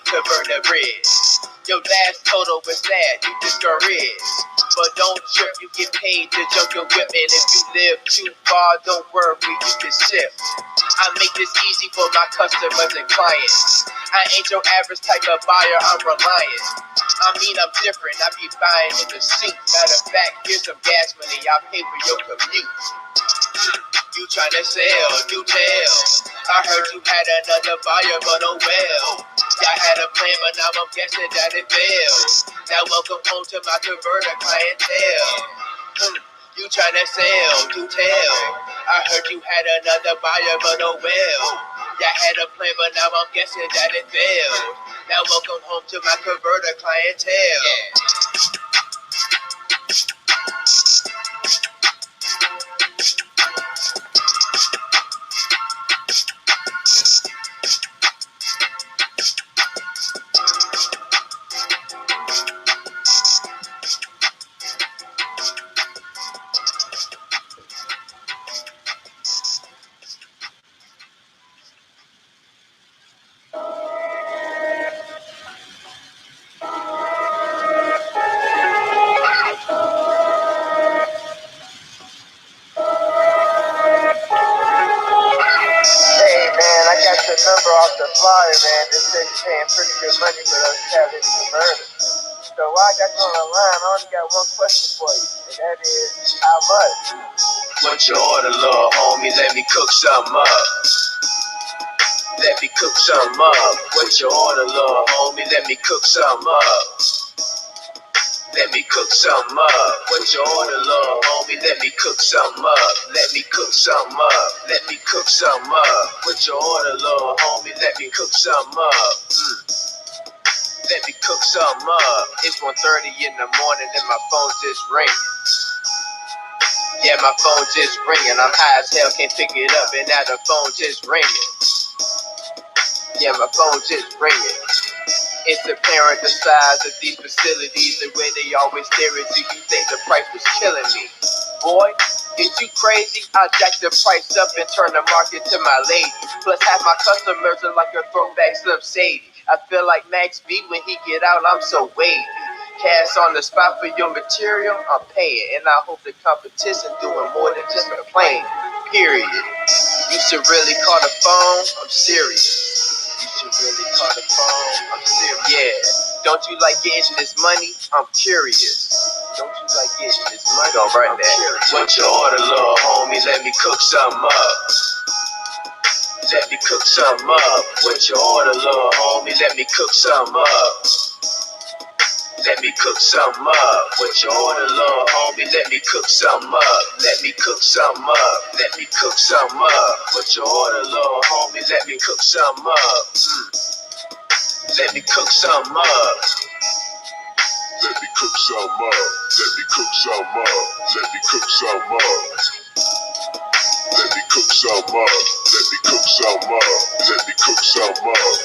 to burn the bridge. Your last total was sad, you discouraged. But don't trip, you get paid to jump your whip. And if you live too far, don't worry, you can shift. I make this easy for my customers and clients. I ain't your average type of buyer, I'm reliant. I mean, I'm different, I be buying in the seat. Matter of fact, here's some gas money, I'll pay for your commute. You tryna sell, do tell. I heard you had another buyer, but oh well. Y'all had a plan, but now I'm guessing that it failed. Now welcome home to my converter clientele. You tryna sell, do tell. I heard you had another buyer, but oh well. Y'all had a plan, but now I'm guessing that it failed. Now welcome home to my converter clientele. Hey man, I got your number off the flyer, man. This said you're paying pretty good money for those catalytic converters. So while I got you on the line, I only got one question for you, and that is, how much? What's your order, little homie? Let me cook something up. Let me cook something up. What's your order, little homie? Let me cook something up. Let me cook something up. What's your order, little homie? Let me cook something up. Let me cook something up. Let me cook something up. What's your order, little homie? Let me cook something up. Let me cook something up. It's 1:30 in the morning and my phone just ringing. Yeah, my phone just ringing. I'm high as hell, can't pick it up, and now the phone just ringing. Yeah, my phone just ringing. It's apparent the size of these facilities, the way they always stare at you. You think the price was killing me. Boy, is you crazy? I jack the price up and turn the market to my lady. Plus half my customers are like a throwback Slim Shady. I feel like Max B when he get out, I'm so wavy. Cash on the spot for your material, I'm paying. And I hope the competition doing more than just complaining. Period. You should really call the phone, I'm serious. You should really call the phone, I'm serious. Yeah, don't you like getting this money? I'm curious. Don't you like getting this money? Don't run that. What's your order, little homie? Let me cook something up. Let me cook something up. What's your order, little homie? Let me cook something up. Let me cook something up. What's your order, little homie? Let me cook something up. Let me cook something up. Let me cook something up. What's your order, little homie? Let me cook something up. Let me cook something up. Let me cook something up. Let me cook something up. Let me cook something up. Let me cook something up. Let me cook something up. Let me cook something up.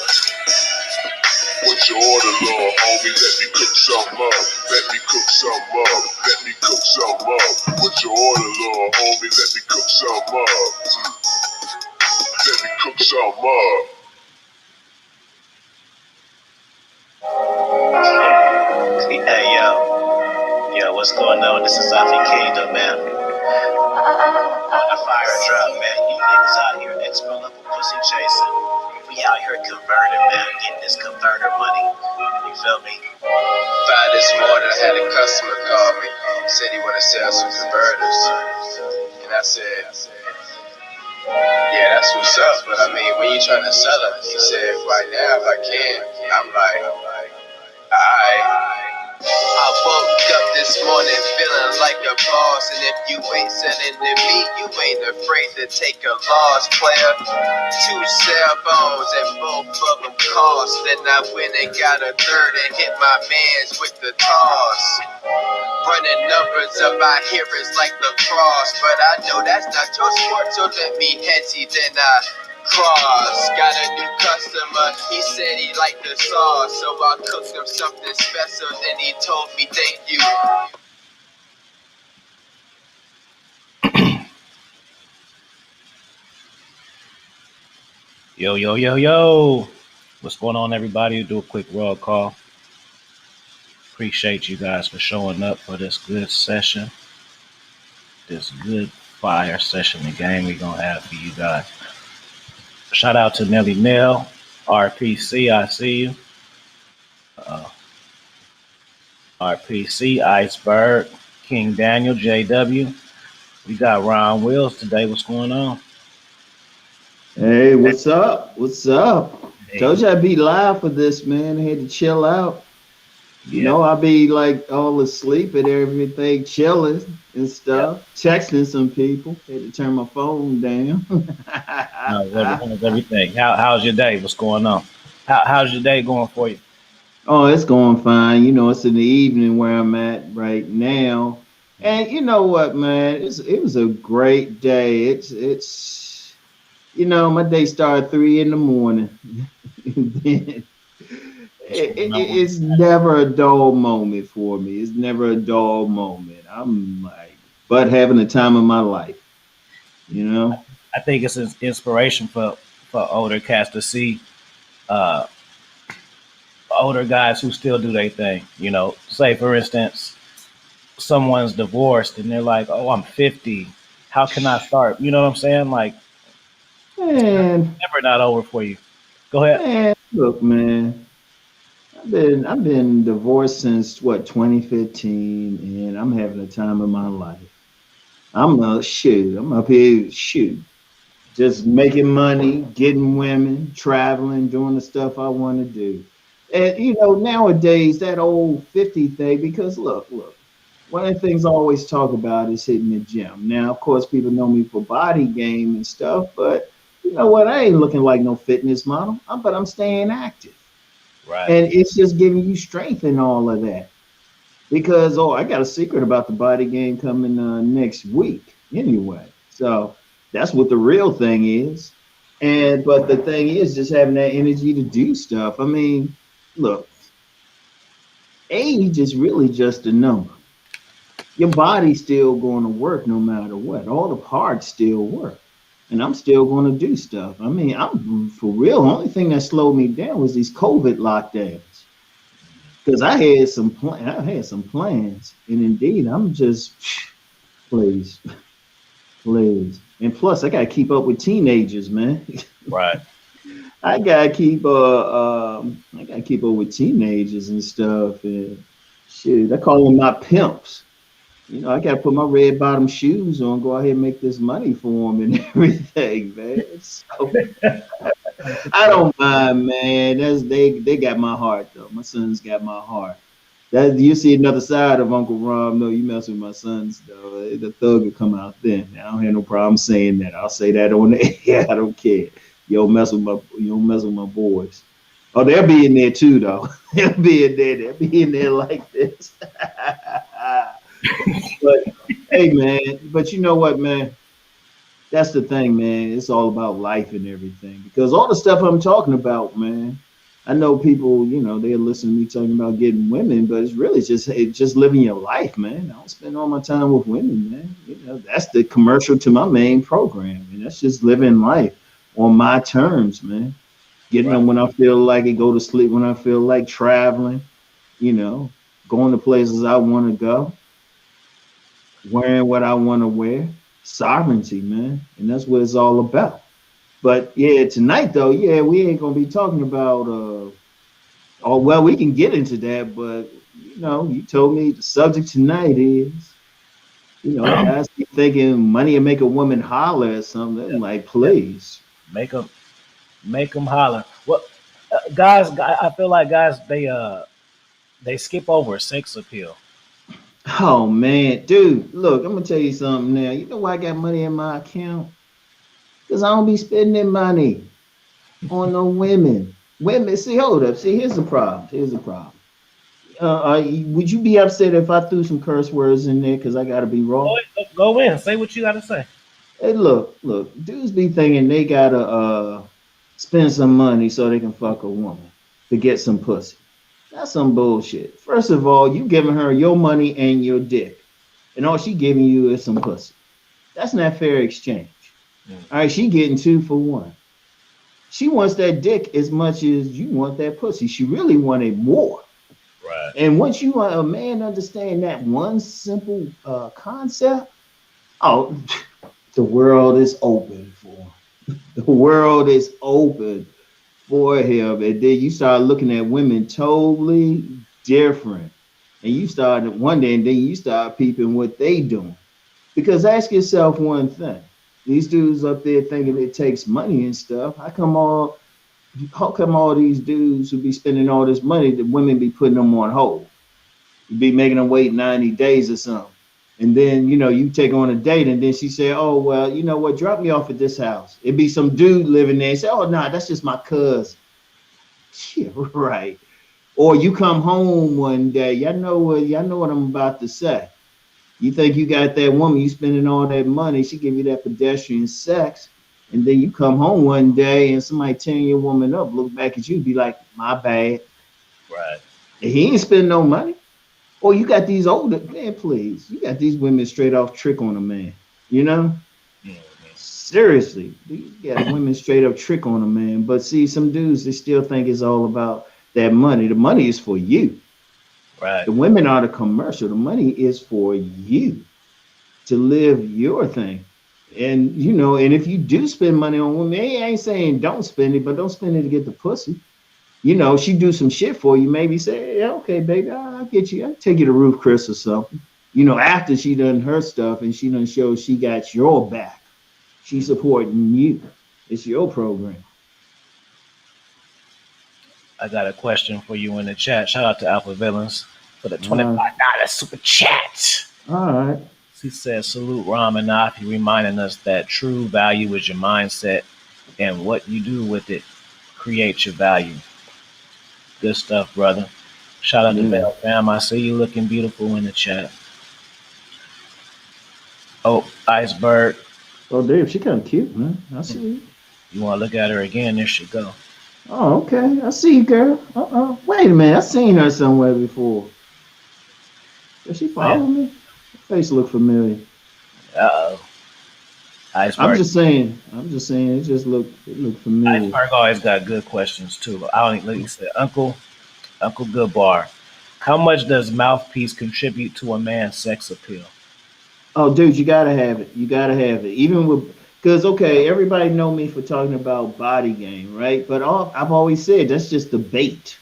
What's your order, little homie? Let me cook something up. Let me cook something up. Let me cook something up. What's your order, little homie? Let me cook something up. Let me cook something up. Hey, yo, what's going on? This is Afi Kingdom, man. On the fire drop, man. You niggas out here expo level pussy chasing. We out here converting, man, getting this converter money. You feel me? 5 this morning, I had a customer call me. Said he wanna sell some converters. And I said, yeah, that's what's up. But I mean, when you trying to sell them, he said, right now, if I can. I'm like, alright. I woke up this morning feeling like a boss, and if you ain't selling to me, you ain't afraid to take a loss, player. 2 cell phones and both of them cost. Then I went and got a third and hit my mans with the toss. Running numbers up, I hear it's like lacrosse, but I know that's not your sport, so let me hedgy, then I cross. Got a new customer, he said he liked the sauce, so I cooked him something special, then he told me thank you. Yo. What's going on, everybody? Do a quick roll call. Appreciate you guys for showing up for this good session, this good fire session of game we're gonna have for you guys. Shout out to Nelly Nell, RPC, I see you. Uh, RPC, Iceberg, King Daniel, JW. We got Ron Wills today. What's going on? Hey, what's up? What's up? Hey, Told you I'd be live for this, man. I had to chill out. You yeah, know, I'd be like all asleep and everything, chilling and yeah. stuff, texting some people. Had to turn my phone down. How's everything? How's your day? What's going on? How's your day going for you? Oh, it's going fine. You know, it's in the evening where I'm at right now. And you know what, man? It was a great day. My day started 3 in the morning. And then What's going on? it's never a dull moment for me. It's never a dull moment. I'm like, but having the time of my life, you know? I think it's an inspiration for older cats to see uh, older guys who still do their thing. Say for instance, someone's divorced and they're like, "Oh, I'm 50. How can I start?" You know what I'm saying? Like, Man, never not over for you. Go ahead. look, man. I've been divorced since what 2015, and I'm having the time of my life. I'm up here just making money, getting women, traveling, doing the stuff I want to do. And nowadays that old 50 thing, because look, one of the things I always talk about is hitting the gym. Now, of course, people know me for body game and stuff, but you know what? I ain't looking like no fitness model, but I'm staying active. Right. And it's just giving you strength and all of that. Because I got a secret about the body game coming next week anyway. So that's what the real thing is. And but the thing is just having that energy to do stuff. I mean, look, age is really just a number. Your body's still going to work no matter what. All the parts still work. And I'm still going to do stuff. I mean, I'm for real. The only thing that slowed me down was these COVID lockdowns. Because I had some plans, and indeed, I'm just please, please, and plus, I gotta keep up with teenagers, man. Right. I gotta keep up with teenagers and stuff, and shit, I call them my pimps. You know, I gotta put my red bottom shoes on, go ahead and make this money for them and everything, man. So I don't mind, man. They got my heart though. My sons got my heart. That you see another side of Uncle Ron. No, you mess with my sons though. The thug will come out then. I don't have no problem saying that. I'll say that on the air. I don't care. You don't mess with my boys. Oh, they'll be in there too though. They'll be in there. They'll be in there like this. But hey man, but you know what, man? That's the thing, man. It's all about life and everything. Because all the stuff I'm talking about, man, I know people, they listen to me talking about getting women, but it's just living your life, man. I don't spend all my time with women, man. That's the commercial to my main program. And that's just living life on my terms, man. Getting Right. them when I feel like it, go to sleep when I feel like traveling, you know, going to places I want to go, wearing what I want to wear. Sovereignty, man. And that's what it's all about. But yeah, tonight though, yeah, we ain't gonna be talking about oh well, we can get into that, but you told me the subject tonight is, guys keep thinking money will make a woman holler or something. Yeah. I'm like, Yeah. please. Make them make them holler. What guys? I feel like guys they skip over sex appeal. Oh man, dude, look, I'm gonna tell you something now. You know why I got money in my account? Because I don't be spending money on no women. Women, see, hold up. See, here's the problem. Here's the problem. Would you be upset if I threw some curse words in there because I got to be raw? Go in. Say what you got to say. Hey, look, dudes be thinking they gotta spend some money so they can fuck a woman to get some pussy. That's some bullshit. First of all, you giving her your money and your dick, and all she giving you is some pussy. That's not fair exchange. Mm. All right, she getting 2 for 1. She wants that dick as much as you want that pussy. She really wanted more. Right. And once you a man understand that one simple concept, oh, the world is open for him. The world is open for him. And then you start looking at women totally different. And you start one day, and then you start peeping what they doing. Because ask yourself one thing. These dudes up there thinking it takes money and stuff. How come all these dudes who be spending all this money, the women be putting them on hold? You be making them wait 90 days or something. And then, you take on a date and then she say, oh, well, you know what? Drop me off at this house. It'd be some dude living there and say, oh, nah, that's just my cousin. Yeah, right. Or you come home one day, y'all know what I'm about to say. You think you got that woman, you spending all that money, she give you that pedestrian sex, and then you come home one day and somebody tearing your woman up, look back at you, be like, my bad. Right. And he ain't spending no money. Or you got these older man, please. You got these women straight off trick on a man. You know? Hmm. Seriously. You got women straight up trick on a man. But see, some dudes they still think it's all about that money. The money is for you. Right. The women are the commercial. The money is for you to live your thing. And and if you do spend money on women, I ain't saying don't spend it, but don't spend it to get the pussy. She do some shit for you, maybe say, yeah, okay, baby, I'll get you. I'll take you to Roof Chris or something. After she done her stuff and she done show she got your back. She's supporting you. It's your program. I got a question for you in the chat. Shout out to Alpha Villains for the Uh, $25 super chat. all right. He says, salute Ramanath. Reminding us that true value is your mindset and what you do with it creates your value. Good stuff, brother. Shout out to Yeah. Bell Fam. I see you looking beautiful in the chat. Oh, Iceberg. Oh, damn, she kind of cute, man. I see you. You want to look at her again? There she go. Oh, okay. I see you, girl. Wait a minute. I seen her somewhere before. Does she Oh, yeah. follow me? Her face look familiar. Uh-oh. I'm Iceberg. just saying. I'm just saying. It look familiar. Iceberg always got good questions, too. I don't like you said, Uncle Goodbar. How much does mouthpiece contribute to a man's sex appeal? Oh, dude, you gotta have it. You gotta have it. Even with because okay, everybody know me for talking about body game, right? But I've always said that's just the bait.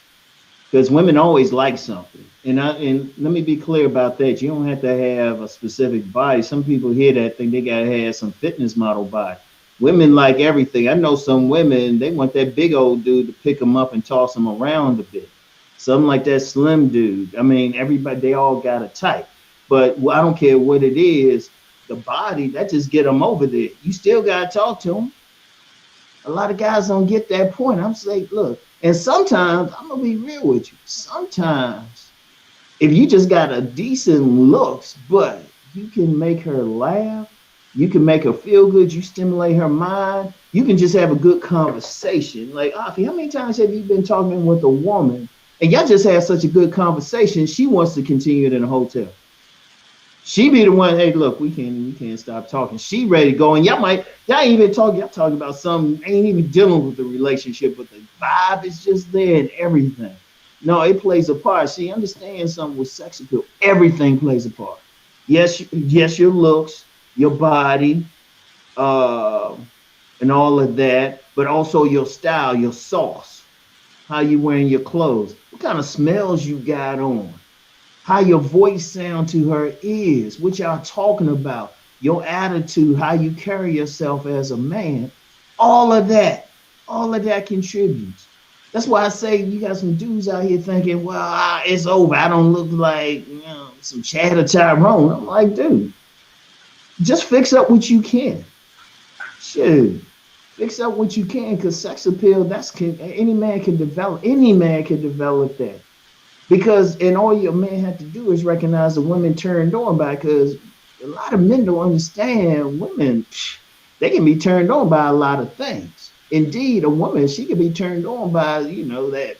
Because women always like something. And let me be clear about that. You don't have to have a specific body. Some people hear that think they gotta have some fitness model body. Women like everything. I know some women they want that big old dude to pick them up and toss them around a bit. Some like that slim dude. I mean, everybody they all got a type. But I don't care what it is. The body that just get them over there. You still gotta talk to them. A lot of guys don't get that point. I'm saying, look, and sometimes I'm gonna be real with you. Sometimes if you just got a decent looks, but you can make her laugh, you can make her feel good, you stimulate her mind, you can just have a good conversation. Like, Afi, how many times have you been talking with a woman and y'all just had such a good conversation? She wants to continue it in a hotel. She be the one, hey, look, we can't stop talking. She ready to go. And y'all ain't even talking, y'all talking about something, ain't even dealing with the relationship, but the vibe is just there and everything. No, it plays a part. See, understand something with sex appeal. Everything plays a part. Yes, your looks, your body, uh, and all of that, but also your style, your sauce, how you wearing your clothes, what kind of smells you got on, how your voice sound to her ears, what y'all talking about, your attitude, how you carry yourself as a man, all of that, all of that contributes. That's why I say you got some dudes out here thinking, well, it's over. I don't look like some Chad or Tyrone. I'm like, dude, just fix up what you can. Shit, fix up what you can, because sex appeal, any man can develop. Any man can develop that. Because and all your man have to do is recognize the women turned on by, because a lot of men don't understand women. They can be turned on by a lot of things. Indeed, a woman, she can be turned on by that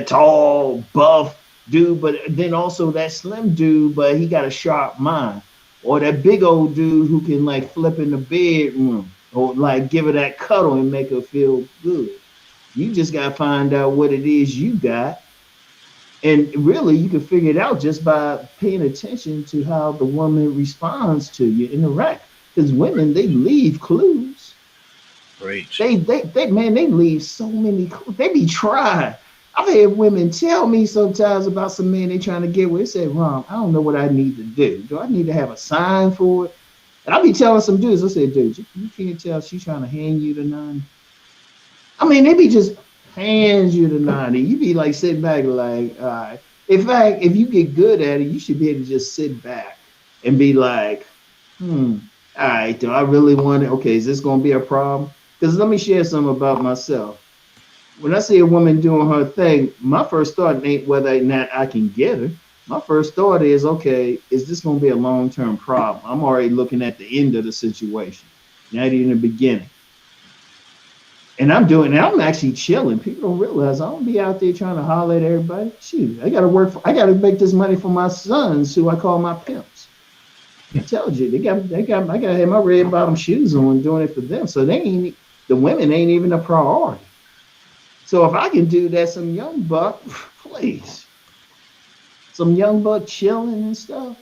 tall buff dude, but then also that slim dude, but he got a sharp mind, or that big old dude who can like flip in the bedroom, or like give her that cuddle and make her feel good. You just got to find out what it is you got. And really, you can figure it out just by paying attention to how the woman responds to you, interact. Because women, they leave clues. Preach. They leave so many clues. They be trying. I've had women tell me sometimes about some man they trying to get with. They say, Ron, I don't know what I need to do. Do I need to have a sign for it? And I be telling some dudes, I say, dude, you can't tell she's trying to hand you the 90. I mean, they be just hands you the 90. You be like sitting back like, all right. In fact, if you get good at it, you should be able to just sit back and be like, all right, do I really want it? Okay, is this gonna be a problem? Because let me share something about myself. When I see a woman doing her thing, my first thought ain't whether or not I can get her. My first thought is, okay, is this gonna be a long-term problem? I'm already looking at the end of the situation, not even the beginning. And I'm actually chilling. People don't realize I don't be out there trying to holler at everybody. Shoot, I gotta make this money for my sons, who I call my pimps. I told you, I gotta have my red bottom shoes on doing it for them. So the women ain't even a priority. So if I can do that, some young buck, please, some young buck chilling and stuff,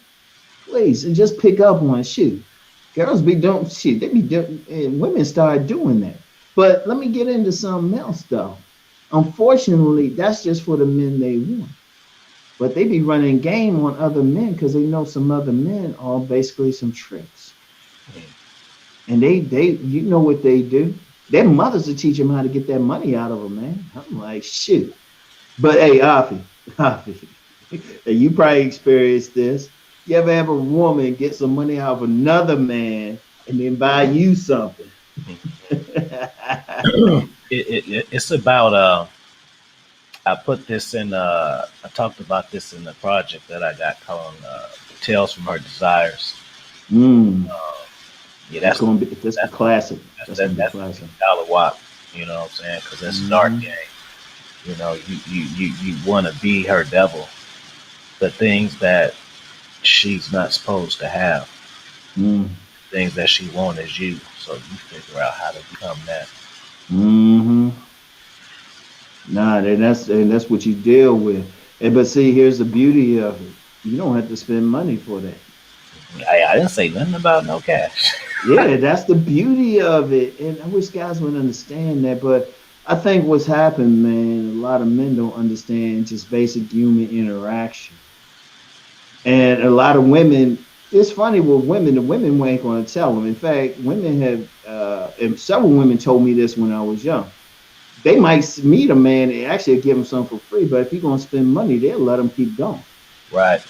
please, and just pick up one. Shoot, girls be doing shit. They be doing, and women start doing that. But let me get into something else though. Unfortunately, that's just for the men they want. But they be running game on other men because they know some other men are basically some tricks. And you know what they do? Their mothers will teach them how to get that money out of them, man. I'm like, shoot. But hey, Afi, you probably experienced this. You ever have a woman get some money out of another man and then buy you something? It's about I put this in I talked about this in the project that I got called Tales from Her Desires. Mm, Yeah, that's gonna be that's the that's classic. that's That's gonna that, be that's classic. dollar wop. You know what I'm saying? Because that's a dark Mm-hmm. game. You know, you want to be her devil. The things that she's not supposed to have, Mm-hmm. things that she wants is you. So you figure out how to become that. Mm-hmm. Nah, and that's what you deal with. And but see, here's the beauty of it. You don't have to spend money for that. I didn't say nothing about no cash. Yeah, that's the beauty of it. And I wish guys would understand that. But I think what's happened, man, a lot of men don't understand just basic human interaction. And a lot of women, it's funny with women, the women ain't going to tell them. In fact, women have, and several women told me this when I was young. They might meet a man and actually give him something for free, but if you're going to spend money, they'll let him keep going. Right.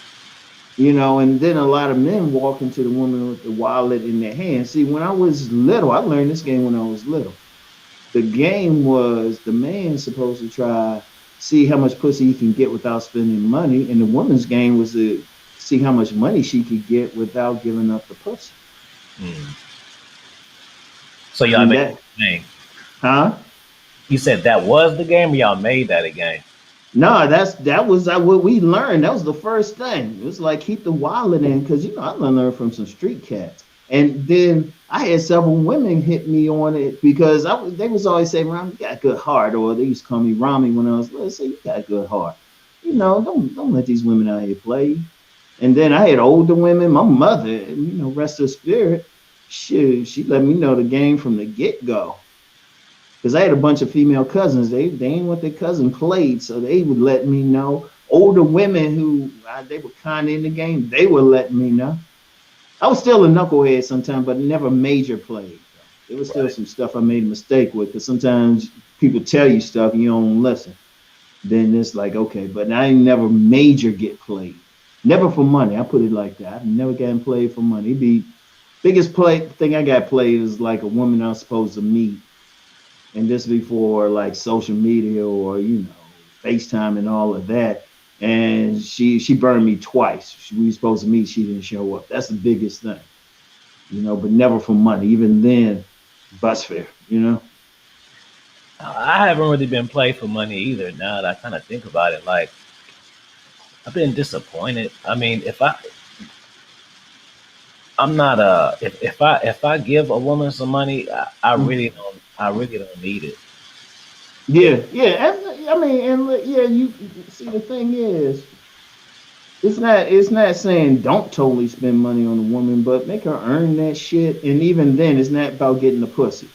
And then a lot of men walk into the woman with the wallet in their hand. See, when I was little, I learned this game when I was little. The game was the man supposed to try see how much pussy he can get without spending money, and the woman's game was to see how much money she could get without giving up the pussy. Mm. So y'all And made that, the game. huh? You said that was the game, or y'all made that a game? No, that was what we learned. That was the first thing. It was like keep the wallet in because I learned from some street cats. And then I had several women hit me on it because they was always saying, "Ram, you got a good heart," or they used to call me Rami when I was little. Say you got a good heart. Don't let these women out here play. And then I had older women. My mother, rest her spirit. She let me know the game from the get go because I had a bunch of female cousins. They ain't what their cousin played, so they would let me know. Older women who they were kind of in the game, they would let me know. I was still a knucklehead sometimes, but never major played. There was still Right. some stuff I made a mistake with because sometimes people tell you stuff and you don't listen. Then it's like okay, but I ain't never major get played. Never for money. I put it like that. I've never gotten played for money. It'd be biggest play thing I got played is like a woman I was supposed to meet and this before like social media or FaceTime and all of that. And she burned me twice. We were supposed to meet, she didn't show up. That's the biggest thing, but never for money. Even then, bus fare. I haven't really been played for money either. Now that I kind of think about it, like I've been disappointed. I mean, if I I'm not if I give a woman some money, I really don't need it. If Yeah, yeah. I mean, yeah, you see the thing is, it's not saying don't totally spend money on a woman, but make her earn that shit. And even then, it's not about getting the pussy.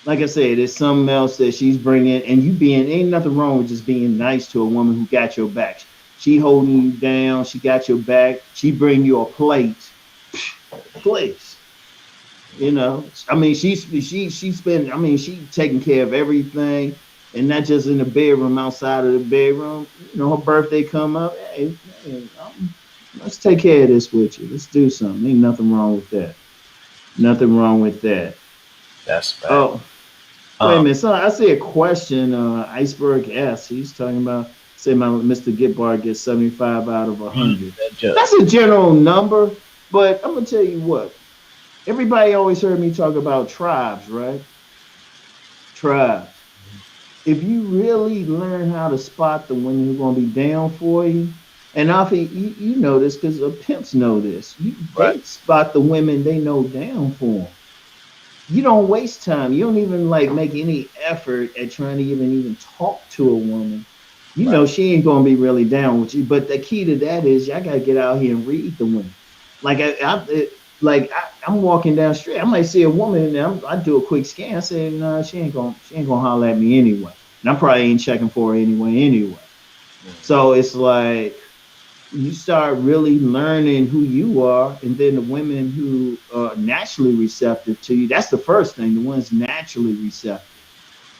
Like I said, it's something else that she's bringing, and you being ain't nothing wrong with just being nice to a woman who got your back. She holding you down, she got your back, she bring you a plate, please. You know, I mean, she spend. I mean, she taking care of everything, and not just in the bedroom, outside of the bedroom. You know, her birthday come up. Hey, let's take care of this with you. Let's do something. Ain't nothing wrong with that. Nothing wrong with that. that's fact. Oh, wait a Um, minute. So I see a question. Iceberg S. He's talking about say my Mr. Gitbar gets 75 out of 100. that ju- That's a general number, but I'm gonna tell you what. Everybody always heard me talk about tribes, right? Tribes. If you really learn how to spot the women who are going to be down for you, and I think you know this because pimps know this. right, They spot the women they know down for them. You don't waste time. You don't even like make any effort at trying to even talk to a woman. You right, know she ain't gonna be really down with you. But the key to that is y'all gotta get out here and read the women. Like I'm walking down the street. I might see a woman and I do a quick scan. I say, no, she ain't gonna holler at me anyway. And I probably ain't checking for her anyway. So it's like you start really learning who you are, and then the women who are naturally receptive to you. That's the first thing. The ones naturally receptive.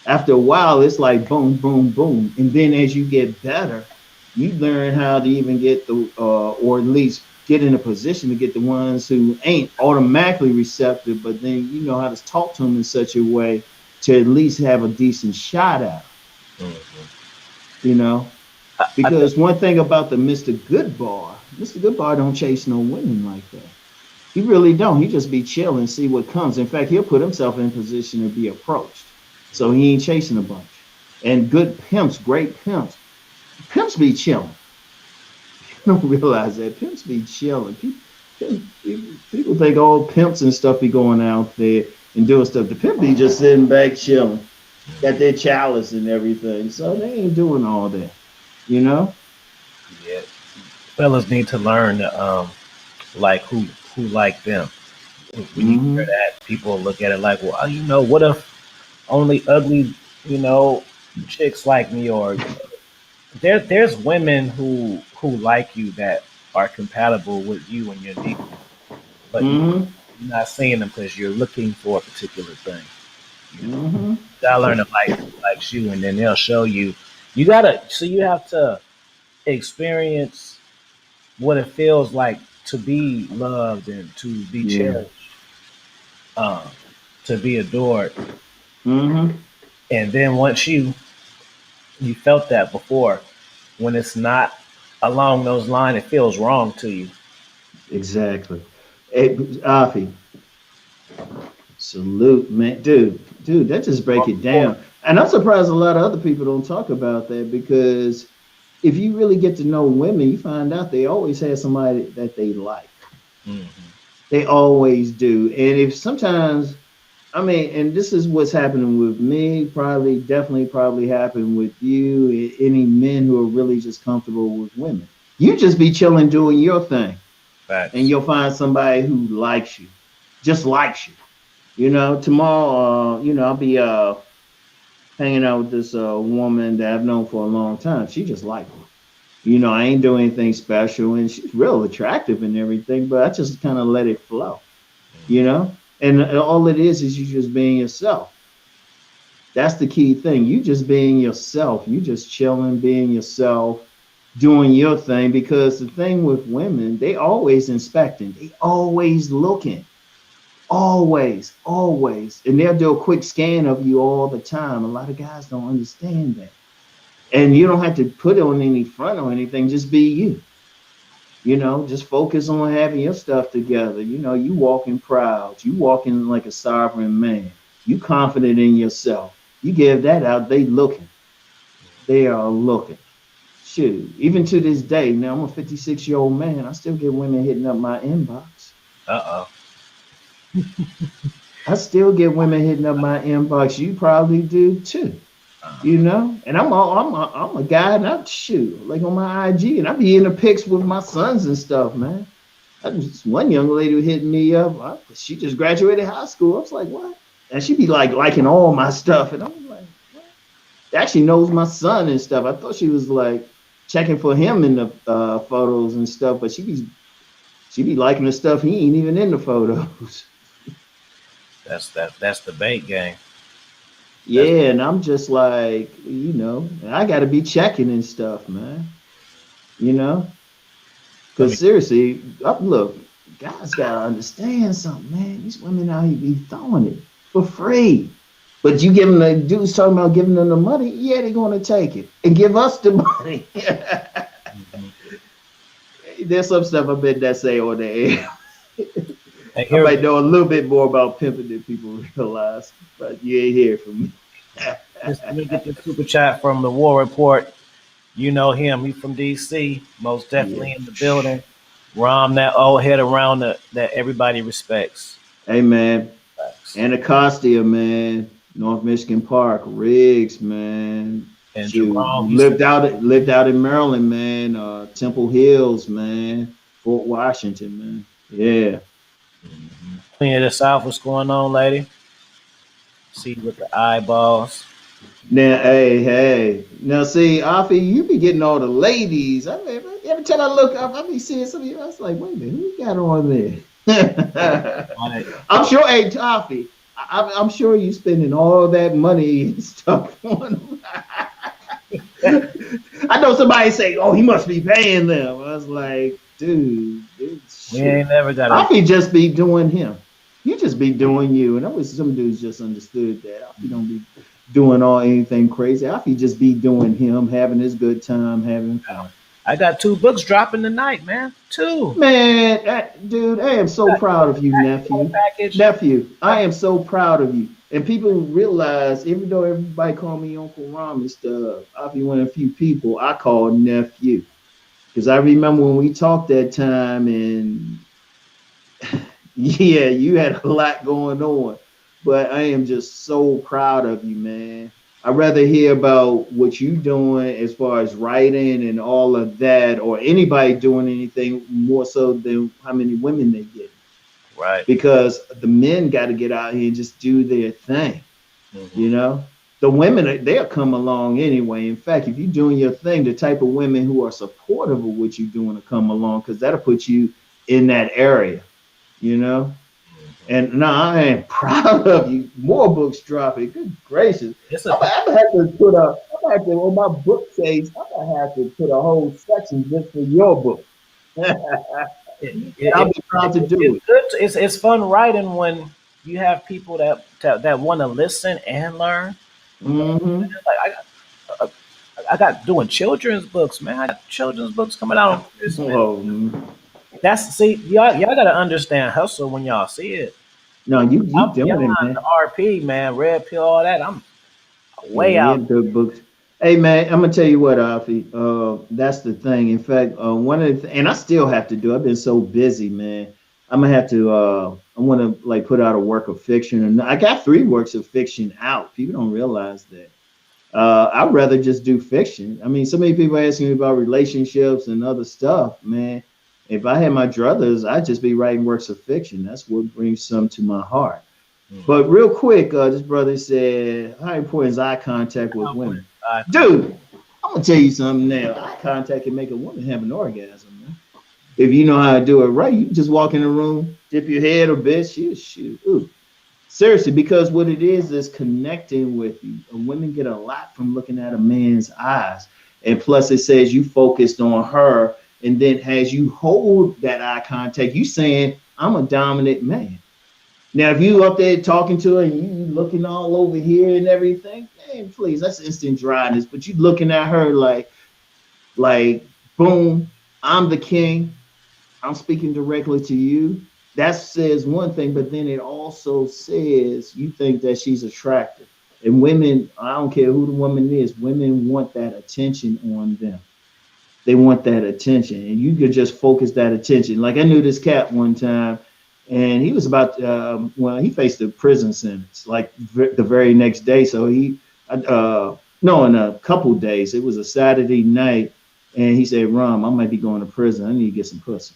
After a while, it's like boom, boom, boom, and then as you get better, you learn how to even get or at least get in a position to get the ones who ain't automatically receptive, but then you know how to talk to them in such a way to at least have a decent shot at them. mm-hmm. You know, I think because one thing about the Mr. Goodbar don't chase no women like that. He really don't. He just be chilling, see what comes. In fact, he'll put himself in position to be approached. So he ain't chasing a bunch. And good pimps, great pimps be chilling. People don't realize that pimps be chilling. People think all pimps and stuff be going out there and doing stuff. The pimp be just sitting back chilling, got their chalice and everything. So they ain't doing all that, you know. yeah, fellas need to learn like who like them. When you hear Mm-hmm. that, people look at it like, well, what if only ugly, you know, chicks like me, or there's women who like you that are compatible with you and your needs, but Mm-hmm. you're not seeing them because you're looking for a particular thing. You know, Mm-hmm. you gotta learn to like who likes you, and then they'll show you. You have to experience what it feels like to be loved and to be Yeah. cherished, um, to be adored, Mm-hmm. and then once you felt that before, when it's not along those lines, it feels wrong to you. Exactly. Hey, Afi, salute, man. Dude, that just break it down. And I'm surprised a lot of other people don't talk about that because if you really get to know women, you find out they always have somebody that they like. Mm-hmm. They always do. And if sometimes, I mean, and this is what's happening with me, probably, definitely, probably happened with you, any men who are really just comfortable with women. You just be chilling doing your thing, and Facts. you'll find somebody who likes you, just likes you. You know, tomorrow, I'll be hanging out with this woman that I've known for a long time. She just like me. You know, I ain't doing anything special, and she's real attractive and everything, but I just kind of let it flow. You know, and all it is you just being yourself. That's the key thing. You just being yourself. You just chilling, being yourself, doing your thing. Because the thing with women, they always inspecting, they always looking. Always, always. And they'll do a quick scan of you all the time. A lot of guys don't understand that. And you don't have to put on any front or anything, just be you. You know, just focus on having your stuff together. You know, you walking proud, you walking like a sovereign man, you confident in yourself. You give that out, they looking. They are looking. Shoot, even to this day, now I'm a 56-year-old man, I still get women hitting up my inbox. Uh I still get women hitting up my inbox. You probably do too. You oh. know, and I'm a guy, and I shoot like on my IG, and I be in the pics with my sons and stuff, man. I just one young lady who hit me up. She just graduated high school. I was like, what? And she be like liking all my stuff, and I'm like, what? She actually knows my son and stuff. I thought she was like checking for him in the photos and stuff, but she be liking the stuff he ain't even in the photos. That's the bait game. That's Yeah, and I'm just like, I got to be checking and stuff, man. You know, let because me seriously, look, guys gotta understand something, man. These women out here be throwing it for free. But you give them the dudes talking about giving them the money, yeah, they're gonna take it and give us the money. mhm. There's some stuff I bet that say on the air. And I here might know a little bit more about pimping than people realize, but you ain't hear from me. let me get this super chat from the War Report. You know him. He's from DC. Most Yeah. definitely in the building. Rom, that old head around that everybody respects. Hey man, Facts. Anacostia, man, North Michigan Park, Riggs, man. And Shoot, Jerome, he's lived out in Maryland, man. Temple Hills, man. Fort Washington, man. Yeah. Queen of the South. What's going on, lady? See you with the eyeballs. Now, hey. Now, see, Afi, you be getting all the ladies. I mean, every time I look up, I be seeing some of you. I was like, wait a minute, who you got on there? On it. I'm sure, hey, Afi, I'm sure you spending all that money and stuff on. I know somebody say, "Oh, he must be paying them." I was like, "Dude, We shoot." ain't never got a Alfie just be doing him. You just be doing you. And I wish some dudes just understood that. Alfie don't be doing all anything crazy. Alfie just be doing him, having his good time, having fun. I got two books dropping tonight, man. Two. Man, dude, I am so proud of you, Whole nephew. package. Nephew, I am so proud of you. And people realize, even though everybody call me Uncle Ram and stuff, I'll be one of the few people I call nephew. Because I remember when we talked that time, and yeah, you had a lot going on. But I am just so proud of you, man. I'd rather hear about what you doing as far as writing and all of that, or anybody doing anything more so than how many women they get. Right. Because the men got to get out here and just do their thing. Hmm. You know, the women, they'll come along anyway. In fact, if you're doing your thing, the type of women who are supportive of what you're doing will come along, because that'll put you in that area, you know. And no, I am proud of you. More books dropping. Good gracious. It's I'm a gonna have to put a, I'm gonna have to, on my bookcase, I'm gonna have to put a whole section just for your book. And it, I'll it, be proud to it's do it. good. It's fun writing when you have people that want to listen and learn. You know, Hmm. it's like I got doing children's books, man. I got children's books coming out on Christmas. Oh, That's see y'all got to understand hustle when y'all see it. no, you I'm doing it, beyond the man. RP, man. Red pill, all that. I'm Yeah, way you out. have good books. Hey man, I'm gonna tell you what, Alfie. That's the thing. In fact, one of the and I still have to do. I've been so busy, man. I'm gonna have to. I want to like put out a work of fiction, and I got 3 works of fiction out. People don't realize that. I'd rather just do fiction. I mean, so many people asking me about relationships and other stuff, man. If I had my druthers, I'd just be writing works of fiction. That's what brings some to my heart. Hmm. But real quick, this brother said, how important is eye contact with women? I Dude, I'm gonna tell you something now. Eye contact can make a woman have an orgasm, man. If you know how to do it right, you can just walk in the room, dip your head a bit, shoot. Ooh. Seriously, because what it is connecting with you. And women get a lot from looking at a man's eyes. And plus, it says you focused on her. And then as you hold that eye contact, you saying, I'm a dominant man. Now, if you up there talking to her and you looking all over here and everything, man, please, that's instant dryness. But you looking at her like, boom, I'm the king. I'm speaking directly to you. That says one thing, but then it also says you think that she's attractive. And women, I don't care who the woman is, women want that attention on them. They want that attention. And you could just focus that attention. Like I knew this cat one time, and he was about well, he faced a prison sentence like the very next day. So no, in a couple days. It was a Saturday night, and he said, "Rom, I might be going to prison. I need to get some pussy."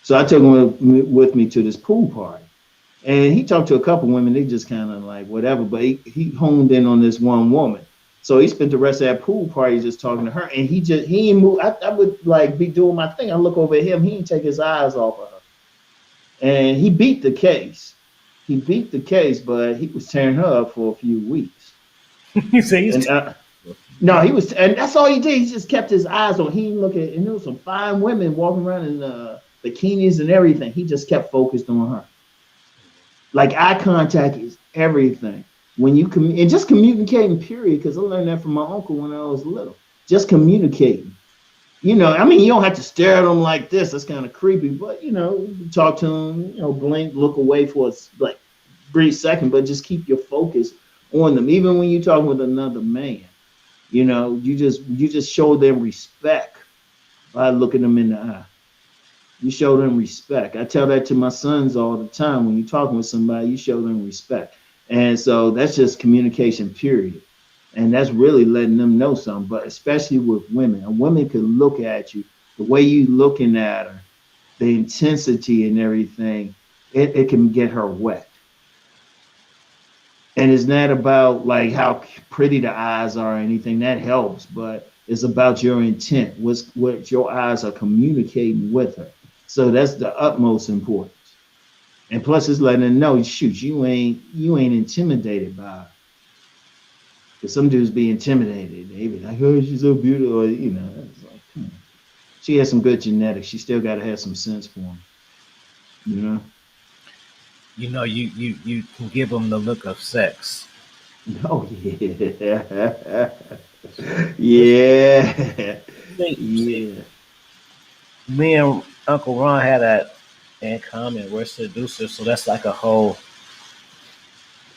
So I took him with me to this pool party. And he talked to a couple women. They just kind of like whatever, but he honed in on this one woman. So he spent the rest of that pool party just talking to her, and he ain't move. I would like be doing my thing. I look over at him. He didn't take his eyes off of her, and he beat the case. He beat the case, but he was tearing her up for a few weeks. You say And no, he was, and that's all he did. He just kept his eyes on. He didn't look at, and there was some fine women walking around in bikinis and everything. He just kept focused on her. Like eye contact is everything. When you and just communicating, period. Because I learned that from my uncle when I was little. Just communicating. I mean, you don't have to stare at them like this. That's kind of creepy. But you talk to them. Blink, look away for like brief second, but just keep your focus on them. Even when you're talking with another man, you just show them respect by looking them in the eye. You show them respect. I tell that to my sons all the time. When you're talking with somebody, you show them respect. And so that's just communication, period. And that's really letting them know something. But especially with women, a woman can look at you the way you looking at her, the intensity and everything. It can get her wet. And it's not about like how pretty the eyes are or anything. That helps, but it's about your intent. What your eyes are communicating with her. So that's the utmost importance. And plus, it's letting them know, shoot, you ain't intimidated by her. Because some dudes be intimidated. They be like, oh, she's so beautiful. It's like, come on. She has some good genetics. She still got to have some sense for them. You know? you can give them the look of sex. Oh, yeah. Yeah. See, Yeah. me and Uncle Ron had that in common. We're seducers, so that's like a whole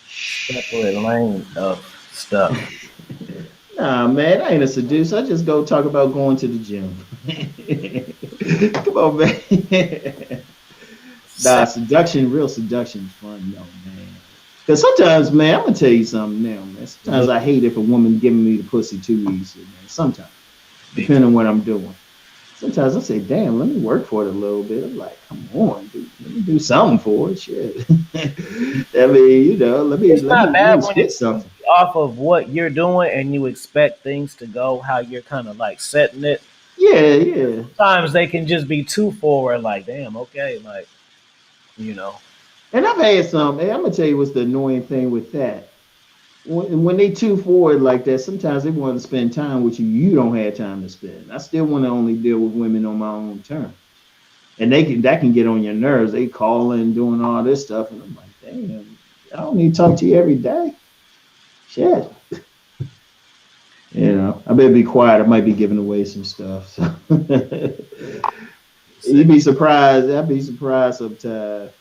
separate lane of stuff. Nah, man, I ain't a seducer. I just go talk about going to the gym. Come on, man. Nah, real seduction is fun, though, man. Because sometimes, man, I'm gonna tell you something now, man. Sometimes I hate if a woman giving me the pussy too easy, man. Sometimes, depending on what I'm doing. Sometimes I say, damn, let me work for it a little bit. I'm like, come on, dude, let me do something for it. Shit. I mean, let me It's let not me let me bad when spit it's something. off of what you're doing and you expect things to go how you're kind of like setting it. Yeah, yeah. Sometimes they can just be too forward, like, damn, okay, like, you know. And I've had some. And I'm gonna tell you what's the annoying thing with that. When they too forward like that, sometimes they want to spend time with you. You don't have time to spend. I still want to only deal with women on my own terms, and that can get on your nerves. They calling, doing all this stuff, and I'm like, damn, I don't need to talk to you every day. Shit, I better be quiet. I might be giving away some stuff. So. You'd be surprised. I'd be surprised sometimes.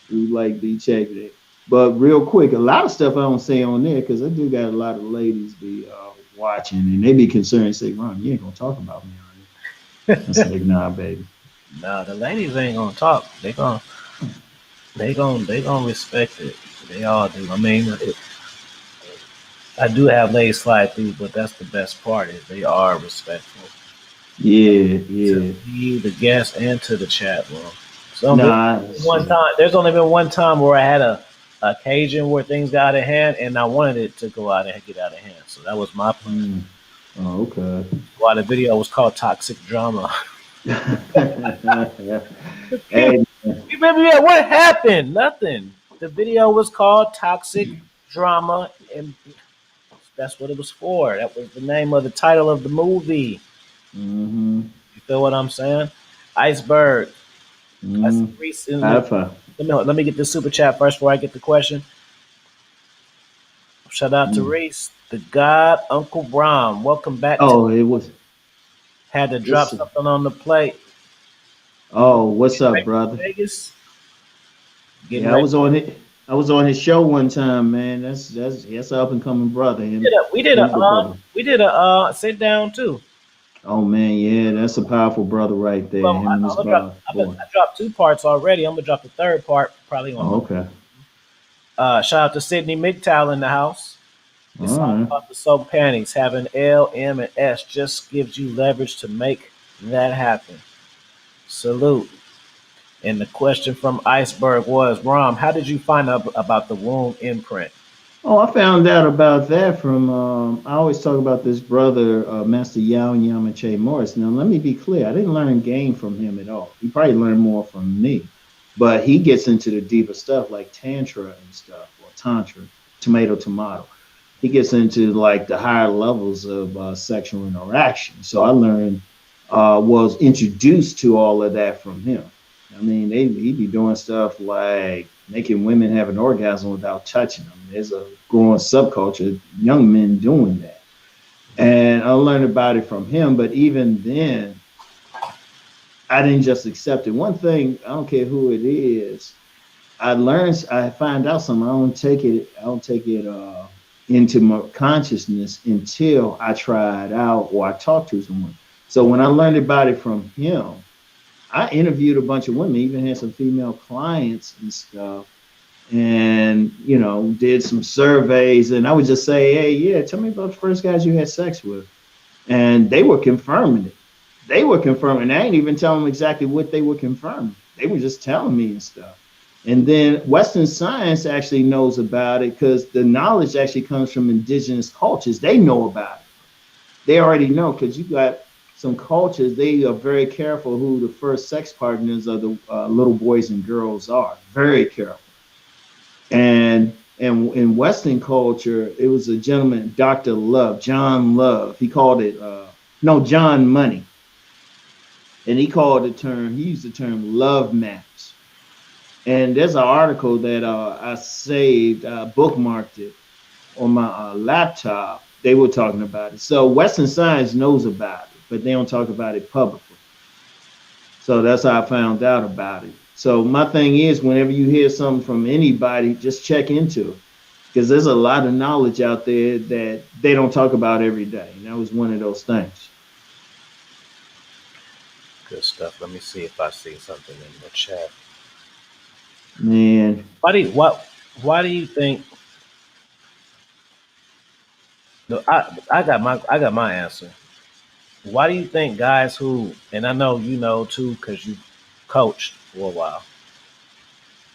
You like be checking it. But real quick, a lot of stuff I don't say on there because I do got a lot of ladies be watching and they be concerned. Say, Ron, you ain't gonna talk about me, are you? I say, nah, baby. Nah, the ladies ain't gonna talk. They gonna respect it. They all do. I mean, I do have ladies slide through, but that's the best part is they are respectful Yeah, to yeah. me, the guest, and to the chat room. So Nah, one time, there's only been one time where I had a occasion where things got out of hand, and I wanted it to go out and get out of hand. So that was my plan. Oh, okay. Why the video was called "Toxic Drama." Hey, Remember that? What happened? Nothing. The video was called "Toxic Drama," and that's what it was for. That was the name of the title of the movie. mm-hmm, You feel what I'm saying? Iceberg. I see mm, Reese alpha. let me get this super chat first before I get the question. Shout out to Mm. Reese, the God Uncle Brom. Welcome back to Oh, it was. had to drop Yes. something on the plate. Oh, what's Getting up, ready for brother? Vegas. Getting Yeah, I ready. was on it. I was on his show one time, man. That's an up and coming brother. We did a Him, we did a he's a good brother. sit down too. Oh man, yeah, that's a powerful brother right there. Well, Him and his boy. I dropped two parts already. I'm gonna drop the third part probably on Oh, Monday. okay. Shout out to Sydney McTowell in the house. All It's all right. about the soap panties. Having L, M, and S just gives you leverage to make that happen. Salute. And the question from Iceberg was, Rom, how did you find out about the womb imprint? Oh, I found out about that from. I always talk about this brother, Master Yao Yamache Morris. Now, let me be clear. I didn't learn game from him at all. He probably learned more from me, but he gets into the deeper stuff like tantra and stuff, or tantra, tomato. He gets into like the higher levels of sexual interaction. So I learned, was introduced to all of that from him. I mean, he'd be doing stuff like making women have an orgasm without touching them. There's a growing subculture, young men doing that. And I learned about it from him. But even then, I didn't just accept it. One thing, I don't care who it is, I find out something. I don't take it into my consciousness until I try it out or I talk to someone. So when I learned about it from him, I interviewed a bunch of women, even had some female clients and stuff, and did some surveys. And I would just say, hey, yeah, tell me about the first guys you had sex with, and they were confirming it. They were confirming. I ain't even telling them exactly what they were confirming. They were just telling me and stuff. And then Western science actually knows about it because the knowledge actually comes from indigenous cultures. They know about it. They already know because you got some cultures, they are very careful who the first sex partners of the little boys and girls are. Very careful. And in Western culture, it was a gentleman, Dr. Love, John Love. He called it no, John Money. And he used the term love maps. And there's an article that I saved, bookmarked it on my laptop. They were talking about it. So Western science knows about it, but they don't talk about it publicly. So that's how I found out about it. So my thing is, whenever you hear something from anybody, just check into it because there's a lot of knowledge out there that they don't talk about every day. And that was one of those things. Good stuff. Let me see if I see something in the chat. Man, Why do you think no, I got my answer. Why do you think guys who and I know you know too because you coached for a while.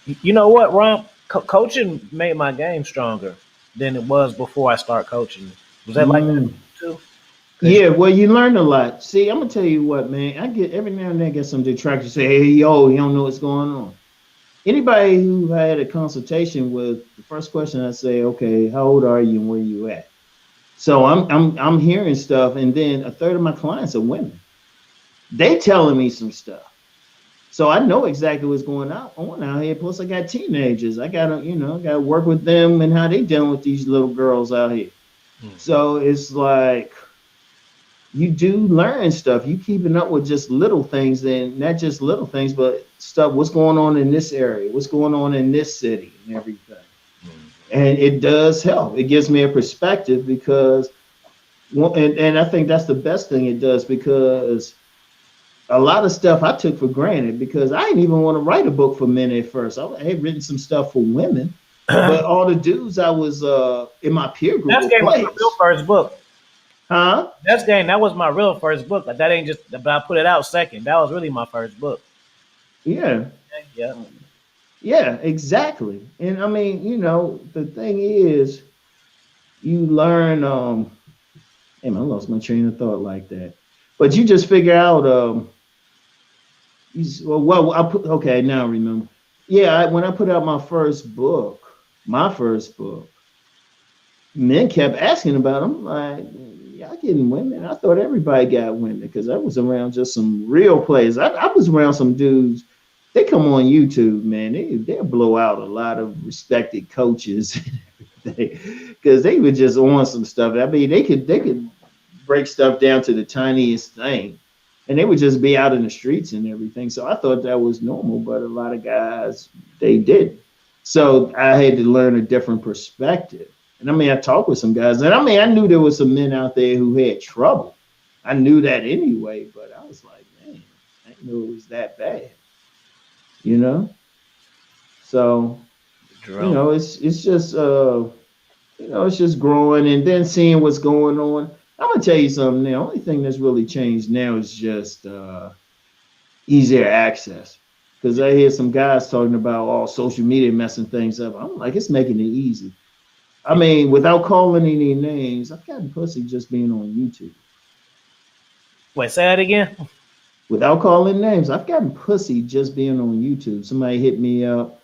You know what, Ron? Coaching made my game stronger than it was before I start coaching. Was that like that mm, too? Cause yeah, well, you learn a lot. See, I'm gonna tell you what, man. I get every now and then I get some detractors say, "Hey, yo, you don't know what's going on." Anybody who had a consultation with the first question I say, "Okay, how old are you and where you at?" So I'm hearing stuff, and then a third of my clients are women. They telling me some stuff. So I know exactly what's on out here. Plus, I got teenagers. I gotta, gotta work with them and how they dealing with these little girls out here. Mhm. So it's like you do learn stuff. You keeping up with just little things, and not just little things, but stuff. What's going on in this area? What's going on in this city and everything. And it does help. It gives me a perspective because, well, and I think that's the best thing it does because a lot of stuff I took for granted because I didn't even want to write a book for men at first. I had written some stuff for women, but all the dudes I was in my peer group That's were game was my real players. first book. Huh? That's game. That was my real first book. That ain't just. But I put it out second. That was really my first book. Yeah. Yeah. Yeah, exactly. And I mean, the thing is you learn damn, I lost my train of thought like that. But you just figure out well, I put okay, now I remember. Yeah, when I put out my first book, men kept asking about them. Like, y'all getting women? I thought everybody got women because I was around just some real players. I was around some dudes. They come on YouTube, man. They'll blow out a lot of respected coaches because they were just on some stuff. I mean, they could break stuff down to the tiniest thing, and they would just be out in the streets and everything. So I thought that was normal, but a lot of guys they didn't. So I had to learn a different perspective. And I mean, I talked with some guys, and I mean, I knew there was some men out there who had trouble. I knew that anyway, but I was like, man, I didn't know it was that bad, you know. So Jerome. it's just it's just growing and then seeing what's going on. I'm gonna tell you something. The only thing that's really changed now is just easier access. Because I hear some guys talking about all social media messing things up. I'm like, it's making it easy. I mean, without calling any names, I've gotten pussy just being on YouTube. Wait, say that again. Without calling names, I've gotten pussy just being on YouTube. Somebody hit me up.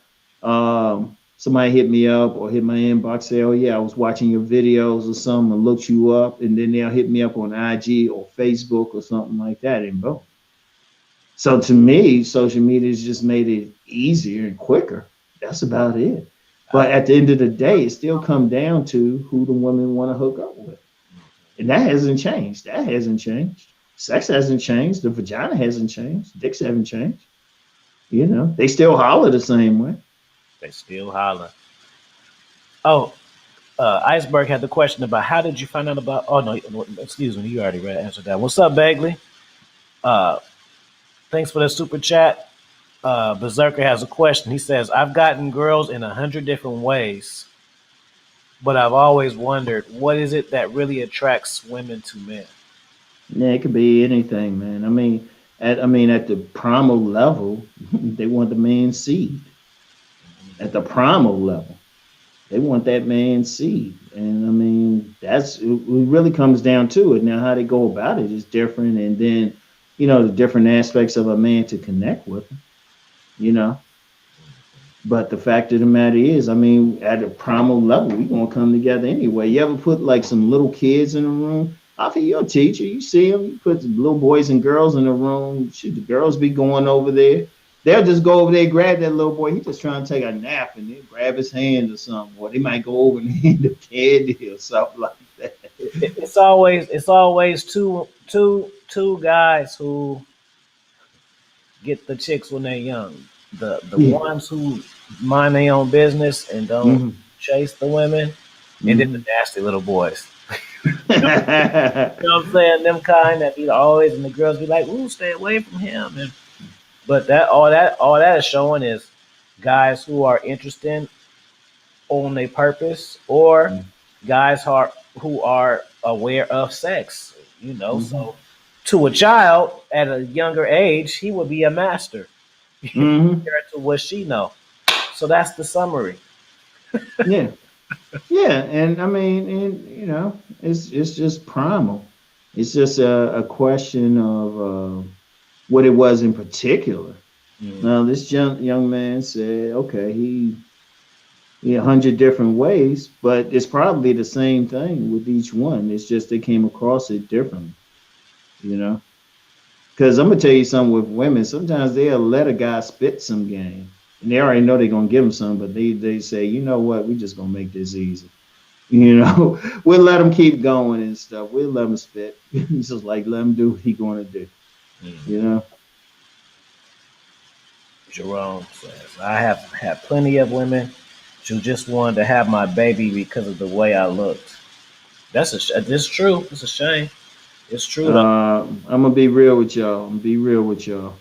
Somebody hit me up or hit my inbox, say, "Oh yeah, I was watching your videos or something, and looked you up," and then they'll hit me up on IG or Facebook or something like that, and boom. So to me, social media has just made it easier and quicker. That's about it. I, But at the end of the day, it still come down to who the women want to hook up with. And that hasn't changed. That hasn't changed. Sex hasn't changed. The vagina hasn't changed. Dicks haven't changed. They still holler the same way. they still holler. Oh, Iceberg had the question about how did you find out about? Oh no, excuse me, you already read answered that. What's up, Bagley? Uh, thanks for the super chat. Berserker has a question. He says, "I've gotten girls in 100 different ways, but I've always wondered what is it that really attracts women to men." Yeah, it could be anything, man. I mean, at the primal level, they want the man's seed. At the primal level, they want that man's seed. And I mean, it really comes down to it. Now, how they go about it is different. And then, the different aspects of a man to connect with them, you know. But the fact of the matter is, I mean, at a primal level, we gonna come together anyway. You ever put like some little kids in a room? After you're a teacher, you see them, you put the little boys and girls in a room. Should the girls be going over there? They'll just go over there, grab that little boy. He just trying to take a nap, and they grab his hand or something. Or they might go over and hand him candy or something like that. It's always two guys who get the chicks when they're young. The Yeah. ones who mind their own business and don't Hmm. chase the women, and then the Hmm. nasty little boys. You know what I'm saying? Them kind that be always, and the girls be like, "Ooh, stay away from him." And but that is showing is guys who are interested on their purpose or guys who are aware of sex. Hmm. So to a child at a younger age, he would be a master Hmm. compared to what she know. So that's the summary. Yeah. Yeah, and I mean, and it's just primal. It's just a question of what it was in particular. Mm. Now, this young man said, okay, he 100 different ways, but it's probably the same thing with each one. It's just they came across it differently, you know. Because I'm gonna tell you something with women. Sometimes they'll let a guy spit some game, and they already know they're gonna give him some, but they say, you know what, we just gonna make this easy. We'll let him keep going and stuff. We'll let him spit. It's just like let him do what he going to do. You Mm. know. Jerome says, I have had plenty of women who just wanted to have my baby because of the way I looked. This true. It's a shame. It's true though. I'm gonna be real with y'all. I'm gonna be real with y'all.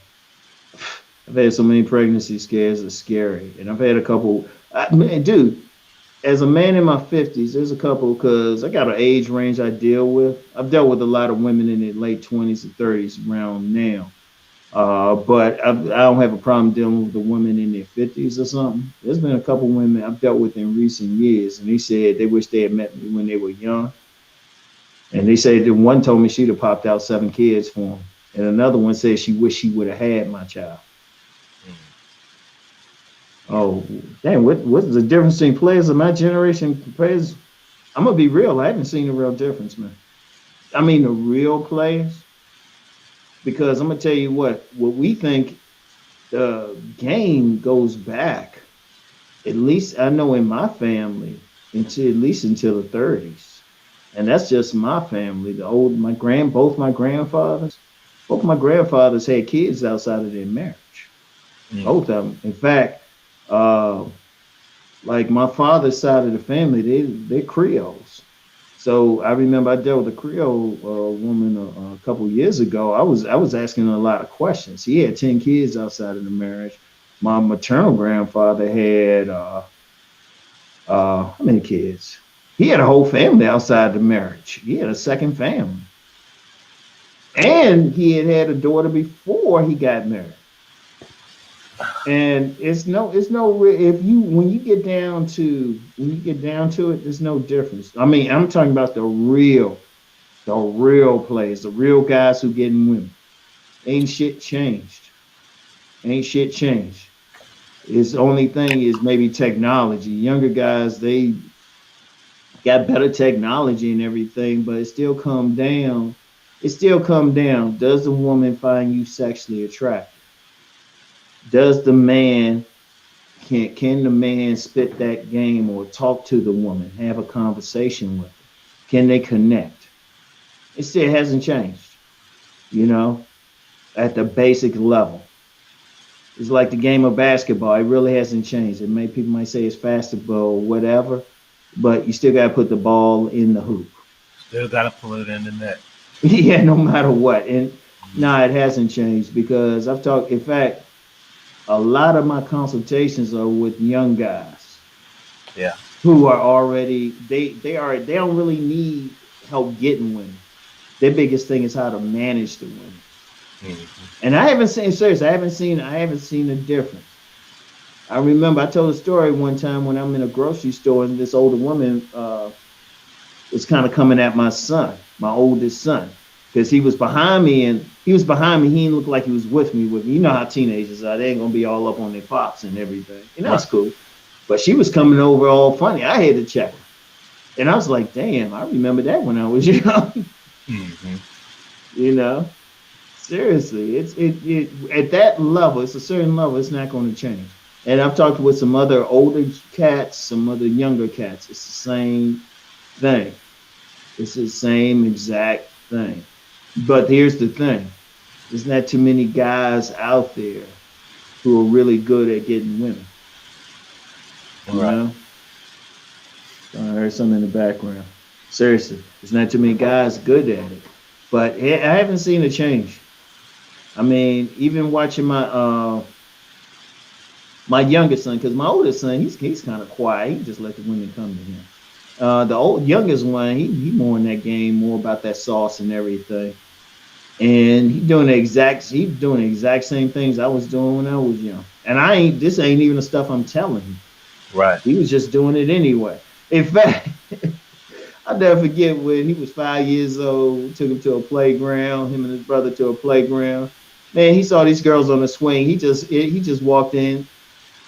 I've had so many pregnancy scares that's scary, and I've had a couple. Man, dude, as a man in my 50s, there's a couple because I got an age range I deal with. I've dealt with a lot of women in their late 20s and 30s around now. But I don't have a problem dealing with a woman in their 50s or something. There's been a couple women I've dealt with in recent years, and they said they wish they had met me when they were young. And they said that one told me she'd have popped out 7 kids for him, and another one said she wished she would have had my child. Oh, dang! What's the difference between players of my generation and players? I'm gonna be real. I haven't seen a real difference, man. I mean, the real players, because I'm gonna tell you what we think the game goes back. At least I know in my family until at least until the 30s, and that's just my family. Both my grandfathers, both my grandfathers had kids outside of their marriage. Mm. Both of them. In fact, uh, like my father's side of the family, they're Creoles. So I remember I dealt with a Creole woman a couple years ago. I was asking her a lot of questions. He had 10 kids outside of the marriage. My maternal grandfather had how many kids? He had a whole family outside the marriage. He had a second family, and he had had a daughter before he got married. And if you when you get down to it, there's no difference. I mean, I'm talking about the real players, the real guys who getting women. Ain't shit changed. Ain't shit changed. It's the only thing is maybe technology. Younger guys, they got better technology and everything, but it still come down. It still come down. Does the woman find you sexually attractive? Does the man can the man spit that game or talk to the woman, have a conversation with her? Can they connect? It still hasn't changed, you know, at the basic level. It's like the game of basketball. It really hasn't changed. People might say it's faster, or whatever, but you still got to put the ball in the hoop. Still got to pull it in the net. Yeah, no matter what. And no, it hasn't changed because I've talked. In fact, a lot of my consultations are with young guys Yeah. who are already they don't really need help getting women. Their biggest thing is how to manage the women. Mm-hmm. And I haven't seen seriously, I haven't seen a difference. I remember I told a story one time when I'm in a grocery store and this older woman was kind of coming at my son, my oldest son, because he was behind me. He didn't look like he was with me. You know how teenagers are; they ain't gonna be all up on their pops and everything, and Right. that's cool. But she was coming over all funny. I had to check her, and I was like, "Damn, I remember that when I was young." Mm-hmm. you know, seriously, it at that level, it's a certain level. It's not going to change. And I've talked with some other older cats, some other younger cats. It's the same thing. It's the same exact thing. But here's the thing: there's not too many guys out there who are really good at getting women. You Right. know, so I heard something in the background. Seriously, there's not too many guys good at it. But I haven't seen a change. I mean, even watching my youngest son, because my oldest son, he's kind of quiet. He just let the women come to him. The youngest one, he more in that game, more about that sauce and everything. And he doing the exact same things I was doing when I was young. And this ain't even the stuff I'm telling him. Right. He was just doing it anyway. In fact, I'll never forget when he was 5 years old. We took him to a playground, him and his brother to a playground. Man, he saw these girls on the swing. He just walked in,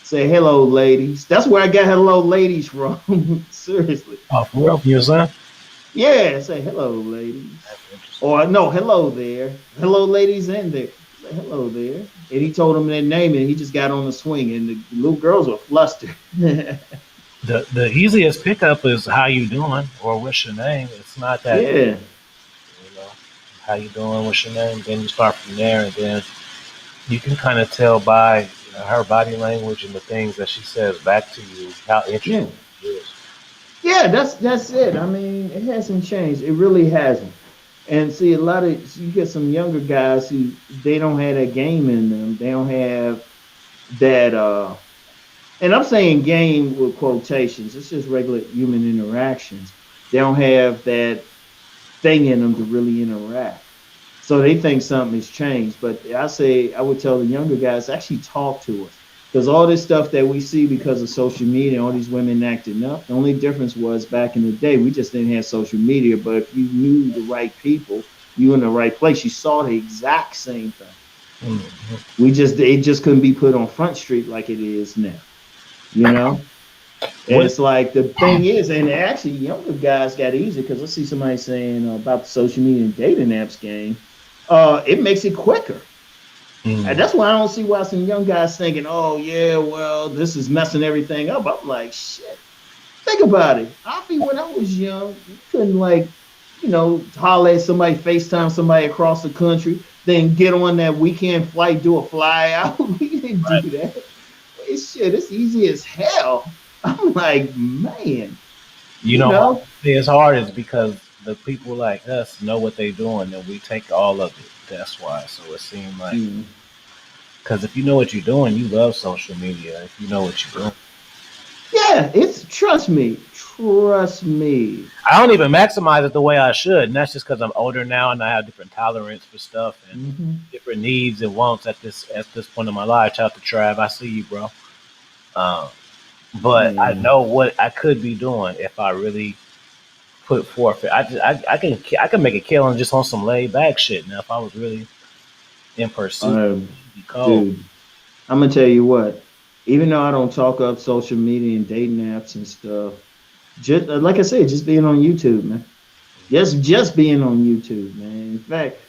say hello, ladies. That's where I got hello, ladies from. Seriously. Oh, for real? Your son? Yeah, say hello, ladies. That's interesting. Or no, hello there. Hello, ladies in there. Say hello there. And he told them their name and he just got on the swing and the little girls were flustered. Yeah. The easiest pickup is how you doing or what's your name. It's not that deep, you know. How you doing? What's your name? Then you start from there, and then you can kind of tell by her body language and the things that she says back to you how interested Yeah. she is. Yeah, that's it. I mean, it hasn't changed. It really hasn't. And see, you get some younger guys who they don't have that game in them. They don't have that and I'm saying game with quotations. It's just regular human interactions. They don't have that thing in them to really interact. So they think something has changed. But I would tell the younger guys actually talk to us because all this stuff that we see because of social media, all these women acting up. The only difference was back in the day we just didn't have social media. But if you knew the right people, you in the right place, you saw the exact same thing. Hmm. It just couldn't be put on Front Street like it is now. You know. And What? it's like the thing is, and actually, younger guys got easy because I see somebody saying about the social media and dating apps game. It makes it quicker, and Mm, that's why I don't see why some young guys thinking, "Oh yeah, well, this is messing everything up." I'm like, shit. Think about it. I feel when I was young, you couldn't holler at somebody, FaceTime somebody across the country, then get on that weekend flight, do a fly out. We didn't do right. that. It's easy as hell. I'm like, man. You you know why know. it's hard is because the people like us know what they're doing and we take all of it. That's why. So it seemed like Mm. because if you know what you're doing, you love social media. If you know what you're doing, Yeah, it's trust me. I don't even maximize it the way I should, and that's just because I'm older now and I have different tolerance for stuff and Hmm. different needs and wants at this point in my life. Shout out to Trav, I see you, bro. Um, but I Yeah. know what I could be doing if I really put forth. I can make a killing just on some laid back shit. Now, if I was really in pursuit, Um, it'd be cold. dude, I'm gonna tell you what. Even though I don't talk up social media and dating apps and stuff, just like I said, just being on YouTube, man. Just being on YouTube, man. In fact,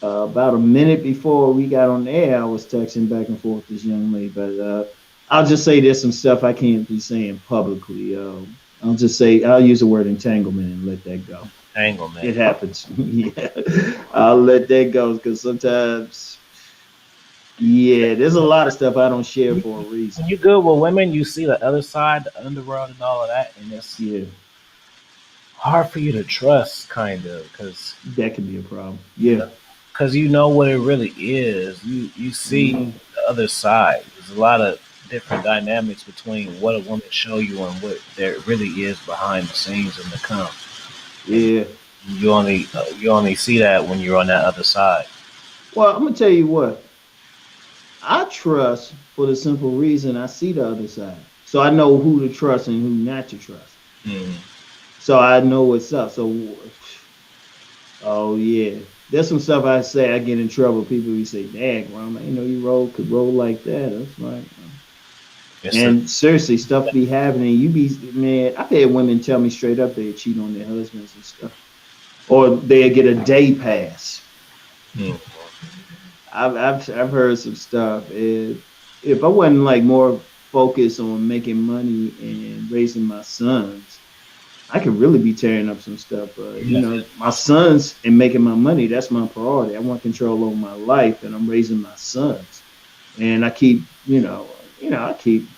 about a minute before we got on the air, I was texting back and forth with this young lady. But I'll just say there's some stuff I can't be saying publicly. I'll just say I'll use the word entanglement and let that go. Entanglement. It happens. Yeah, I'll let that go because sometimes, yeah, there's a lot of stuff I don't share for a When reason. you good with women, you see the other side, the underworld, and all of that, and it's Yeah, hard for you to trust, kind of, because that can be a problem. you Yeah. know, because you know what it really is. You see Hmm. the other side. There's a lot of different dynamics between what a woman show you and what there really is behind the scenes in the come, and Yeah. you only see that when you're on that other side. Well, I'm gonna tell you what. I trust for the simple reason I see the other side. So I know who to trust and who not to trust. Mm. So I know what's up. So, oh yeah, there's some stuff I say I get in trouble. People be say, "Dang, Rom, I didn't know you could roll like that." That's like, It's the and seriously, stuff be happening. You be man. I've had women tell me straight up they cheat on their husbands and stuff, or they get a day pass. mm. I've heard some stuff. If I wasn't like more focused on making money and raising my sons, I could really be tearing up some stuff. But Yes, my sons and making my money, that's my priority. I want control over my life, and I'm raising my sons. And I keep,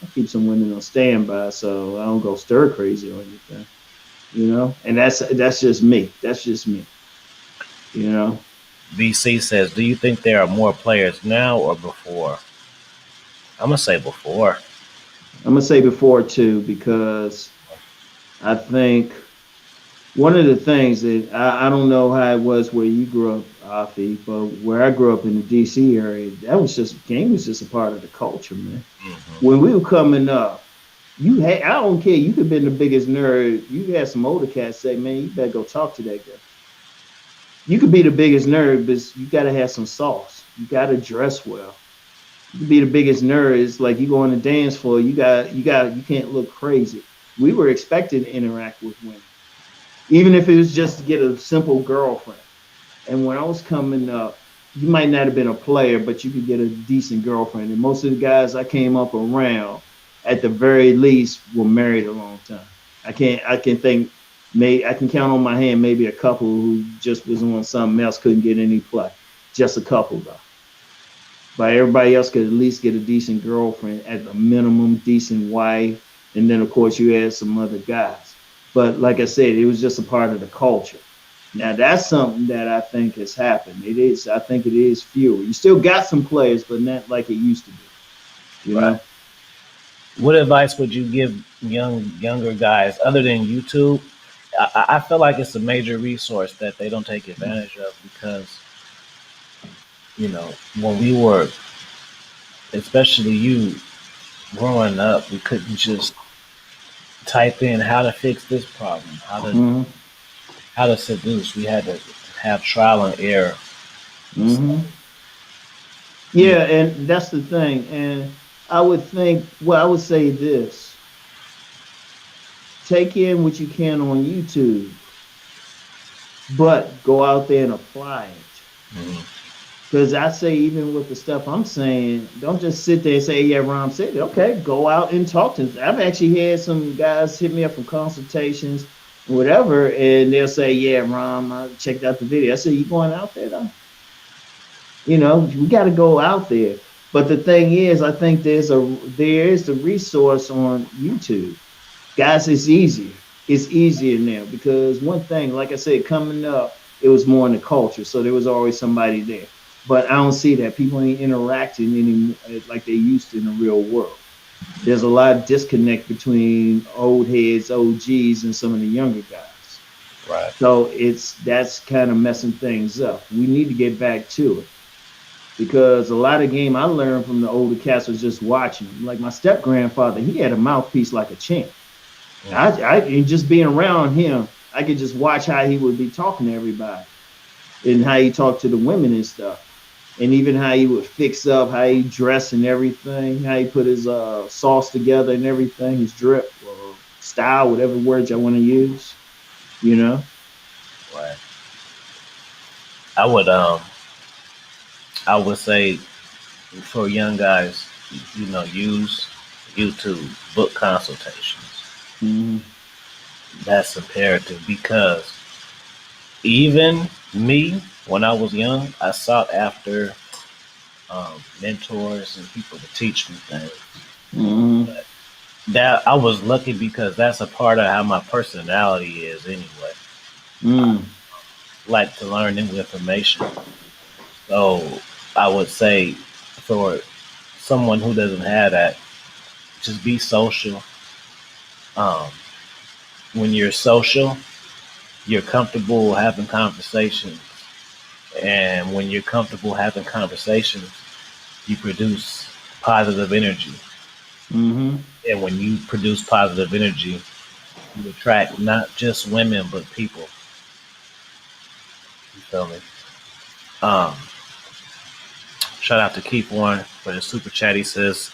I keep some women on standby, so I don't go stir crazy or anything. And that's just me. That's just me. You know. BC says, "Do you think there are more players now or before?" I'm gonna say before. I'm gonna say before too because I think one of the things that I don't know how it was where you grew up, Afi, but where I grew up in the DC area, that was just game was just a part of the culture, man. Hmm. When we were coming up, I don't care, you could have been the biggest nerd. You had some older cats say, man, you better go talk to that guy. You could be the biggest nerd, but you gotta have some sauce. You gotta dress well. You could be the biggest nerd. It's like you go on the dance floor, you can't look crazy. We were expected to interact with women even if it was just to get a simple girlfriend. And when I was coming up, you might not have been a player, but you could get a decent girlfriend. And most of the guys I came up around, at the very least, were married a long time. I can count on my hand maybe a couple who just was on something else, couldn't get any play. Just a couple though. But everybody else could at least get a decent girlfriend at the minimum, decent wife, and then of course you had some other guys. But like I said, it was just a part of the culture. Now that's something that I think has happened. It is, I think it is fewer. You still got some players, but not like it used to be. You Right. know? What advice would you give younger guys other than YouTube? I feel like it's a major resource that they don't take advantage of because when we were, especially you growing up, we couldn't just type in how to fix this problem, Mm-hmm. how to seduce. We had to have trial and error. And so, Mm-hmm. you know, Yeah, and that's the thing. And I would think, well, I would say this: take in what you can on YouTube, but go out there and apply it. mhm. Because I say, even with the stuff I'm saying, don't just sit there and say, yeah, Ron said it. Okay, go out and talk to them. I've actually had some guys hit me up for consultations, whatever, and they'll say, yeah, Ron, I checked out the video. I said, you going out there, though? We got to go out there. But the thing is, I think there is the resource on YouTube. Guys, it's easier. it's easier now because one thing, like I said, coming up, it was more in the culture, so there was always somebody there. But I don't see that people ain't interacting anymore like they used to in the real world. There's a lot of disconnect between old heads, OGs, and some of the younger guys. Right. So that's kind of messing things up. We need to get back to it because a lot of game I learned from the older cats was just watching them. Like my step grandfather, he had a mouthpiece like a champ. I and just being around him, I could just watch how he would be talking to everybody and how he talked to the women and stuff. And even how he would fix up, how he dressed and everything, how he put his sauce together and everything, his drip or style, whatever words I want to use, you know. Right. I would I would say for young guys, use YouTube book consultations. Mm-hmm. That's imperative because even me, when I was young, I sought after mentors and people to teach me things. Mm-hmm. That I was lucky because that's a part of how my personality is anyway. I Mm. like to learn new information. So I would say for someone who doesn't have that, just be social. Um, when you're social, you're comfortable having conversations. And when you're comfortable having conversations, you produce positive energy. Mm-hmm. And when you produce positive energy, you attract not just women, but people. You feel me? Um, Shout out to Keith Warren for the super chat. He says,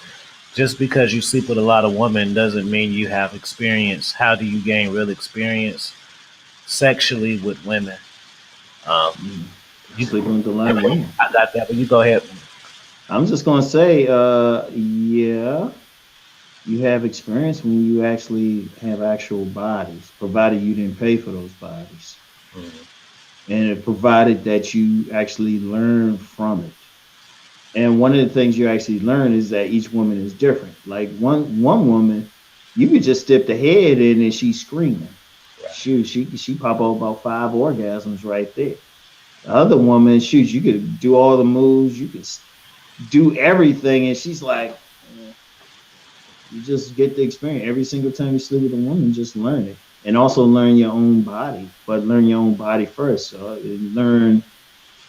just because you sleep with a lot of women doesn't mean you have experience. How do you gain real experience sexually with women? Um, Mm. you, Sleeping with a lot of women. I got that, but you go ahead. I'm just gonna say, yeah, you have experience when you actually have actual bodies, provided you didn't pay for those bodies, Mhm. and it provided that you actually learn from it. And one of the things you actually learn is that each woman is different. Like one woman, you could just step the head in and she's screaming. Right. Shoot, she pop out about 5 orgasms right there. The other woman, shoot, you could do all the moves, you could do everything, and she's like, you just get the experience every single time you sleep with a woman. Just learn it, and also learn your own body. But learn your own body first. So learn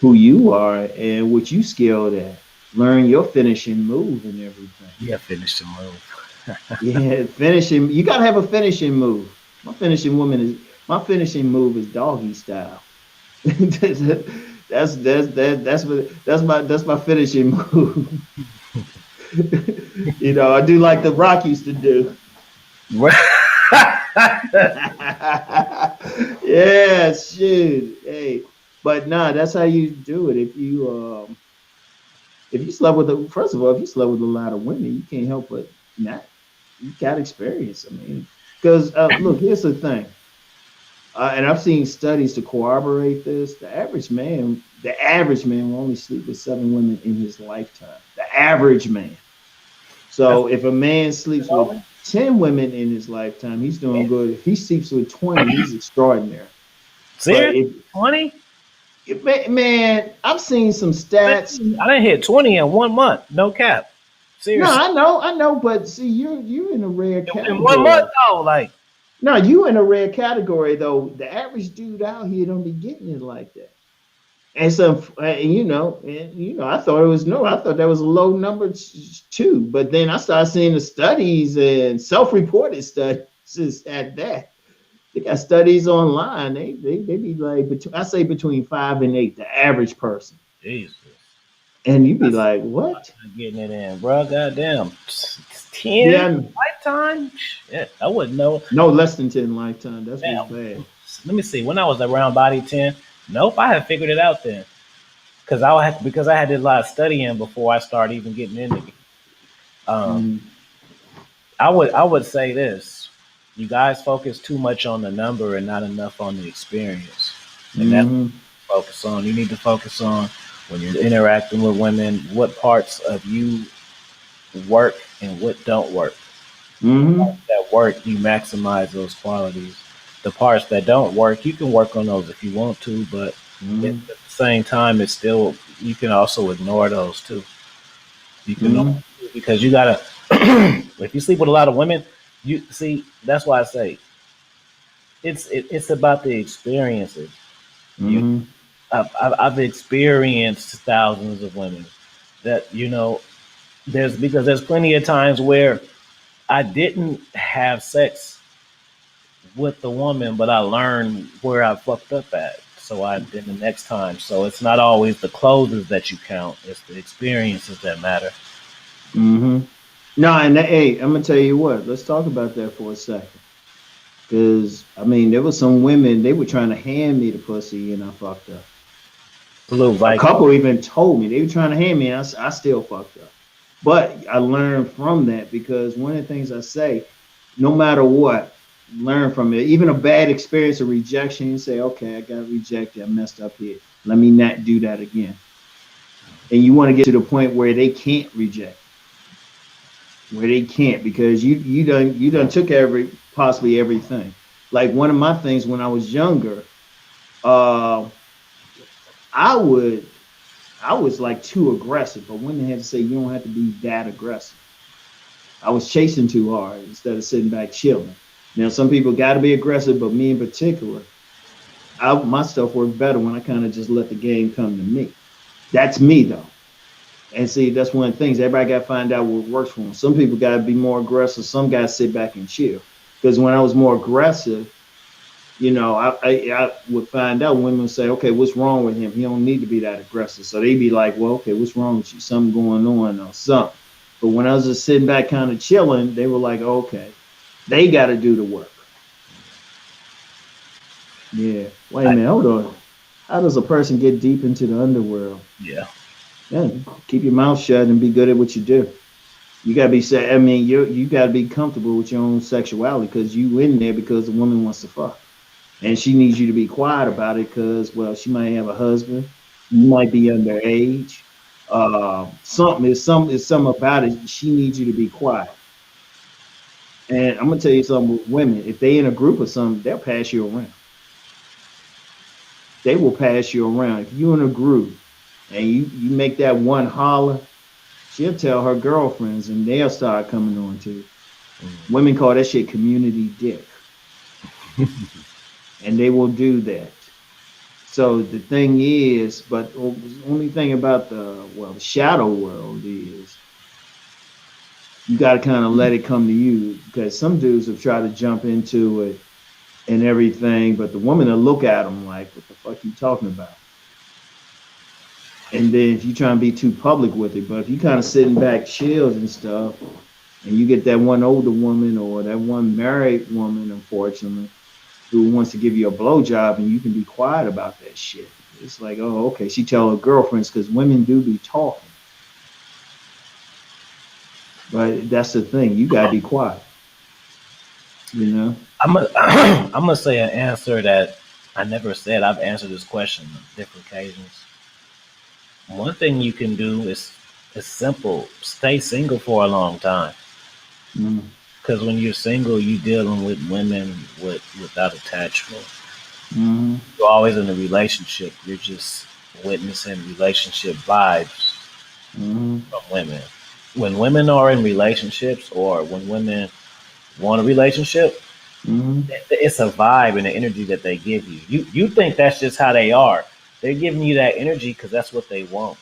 who you are and what you skilled at. Learn your finishing move and everything. Yeah, finish the move. Yeah, finishing. You gotta have a finishing move. My finishing move is doggy style. That's my finishing move. I do like the Rock used to do. Yeah, shoot. Hey, but nah, that's how you do it. If you slept with first of all, if you slept with a lot of women, you can't help but not. You got experience. I mean, because look, here's the thing, and I've seen studies to corroborate this. The average man will only sleep with 7 women in his lifetime. The average man. That's So if a man sleeps with 10 women in his lifetime, he's doing good. If he sleeps with 20, he's extraordinary. But serious. 20? man, I've seen some Man, stats. I didn't hit 20 in 1 month. No cap. No, Seriously. I know, but see, you're in a rare In 1 month category. though, like No, you in a rare category though. The average dude out here don't be getting it like that. And so, I thought it was no, I thought that was a low number too. But then I started seeing the studies and self-reported studies at that. They got studies online. They be like, I say between 5 and 8, the average person, Jesus. and you be like, what? Not getting it in, bro. Goddamn. 10 Yeah, lifetime? Shit, I wouldn't know. no less than 10 lifetime. That's what's Damn. bad. Let me see. When I was around body 10, nope, I had figured it out then. Because I had did a lot of studying before I started even getting into it. Um, Mm-hmm. I would say this: you guys focus too much on the number and not enough on the experience, and that's Mm-hmm. what you focus on. You need to focus on when you're interacting with women, what parts of you work and what don't work. Mm-hmm. That work, you maximize those qualities. the parts that don't work, you can work on those if you want to, but at Mm-hmm. the same time, it's still you can also ignore those too. You can Mm-hmm. because you gotta if you sleep with a lot of women, you see that's why I say it's about the experiences. You Mm-hmm. I've experienced thousands of women that there's plenty of times where I didn't have sex with the woman, but I learned where I fucked up at. So I did the next time. So it's not always the closes that you count; it's the experiences that matter. Mm-hmm. No, and hey, I'm gonna tell you what. Let's talk about that for a second. Because I mean, there was some women they were trying to hand me the pussy, and I fucked up. Blue A Viking. couple even told me they were trying to hand me, and I still fucked up. But I learned from that because one of the things I say, no matter what, learn from it. Even a bad experience or rejection, you say, okay, I got rejected, I messed up here. Let me not do that again. And you want to get to the point where they can't reject, where they can't, because you done took possibly everything. Like one of my things when I was younger, uh, I would I was like too aggressive, but women had to say you don't have to be that aggressive. I was chasing too hard instead of sitting back chilling. Now some people got to be aggressive, but me in particular, my stuff worked better when I kind of just let the game come to me. That's me though. And see, that's one of the things everybody got to find out what works for them. Some people got to be more aggressive. Some guys sit back and chill. Because when I was more aggressive, I would find out women would say, okay, what's wrong with him? He don't need to be that aggressive. So they'd be like, well, okay, what's wrong with you? Something going on or something. But when I was just sitting back kind of chilling, they were like, okay, they got to do the work. Yeah. Wait a I, minute, hold on. How does a person get deep into the underworld? yeah. Yeah, keep your mouth shut and be good at what you do. You gotta be I mean, you gotta be comfortable with your own sexuality because you in there because the woman wants to fuck. And she needs you to be quiet about it because, well, she might have a husband, you might be underage. Something about it. She needs you to be quiet. And I'm gonna tell you something with women. If they in a group or something, they'll pass you around. They will pass you around. If you in a group and you make that one holler, she'll tell her girlfriends and they'll start coming on too. Women call that shit community dick, and they will do that. So the thing is, but the only thing about the shadow world is you got to kind of let it come to you because some dudes have tried to jump into it and everything, but the woman will look at them like, "What the fuck you talking about?" And then if you try and be too public with it, but if you kind of sitting back, chills and stuff, and you get that one older woman or that one married woman, unfortunately, who wants to give you a blowjob and you can be quiet about that shit. It's like, oh, okay. She tell her girlfriends because women do be talking. But that's the thing. You gotta be quiet, you know? I'm gonna say an answer that I never said. I've answered this question on different occasions. One thing you can do is simple. Stay single for a long time. Mm-hmm. Because when you're single, you're dealing with women without attachment. Mm-hmm. You're always in a relationship. You're just witnessing relationship vibes Mm-hmm. from women. When women are in relationships or when women want a relationship, Mm-hmm. it's a vibe and the energy that they give you. You think that's just how they are. They're giving you that energy because that's what they want.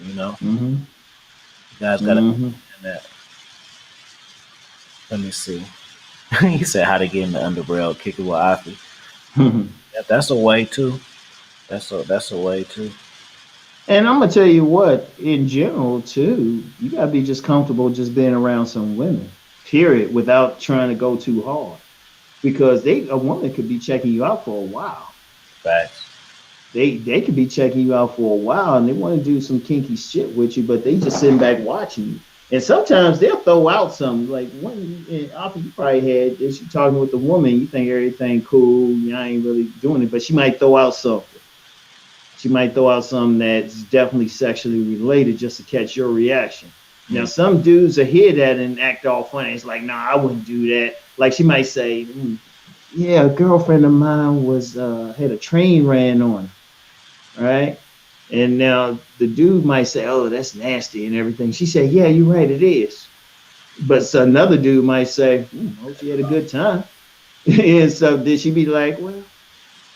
You know, Mm-hmm. you guys got to Mm-hmm. understand that. Let me see. He said how to get in the underworld, kick it with Afi. That's a way too. That's a way too. And I'm gonna tell you what, in general, too, you gotta be just comfortable just being around some women, period, without trying to go too hard. Because a woman could be checking you out for a while. Facts. They could be checking you out for a while and they want to do some kinky shit with you, but they just sitting back watching you. And sometimes they'll throw out something like when after you probably had this, you talking with the woman, you think everything cool, you ain't really doing it, but she might throw out something. She might throw out something that's definitely sexually related just to catch your reaction. Now, Mm. some dudes will hear that and act all funny. It's like, nah, I wouldn't do that. Like she might say, "Yeah, a girlfriend of mine was had a train ran on her, right?" And now the dude might say, "Oh, that's nasty and everything." She said, "Yeah, you're right, it is." But so another dude might say, "Hope she had a good time." And so then she be like, "Well,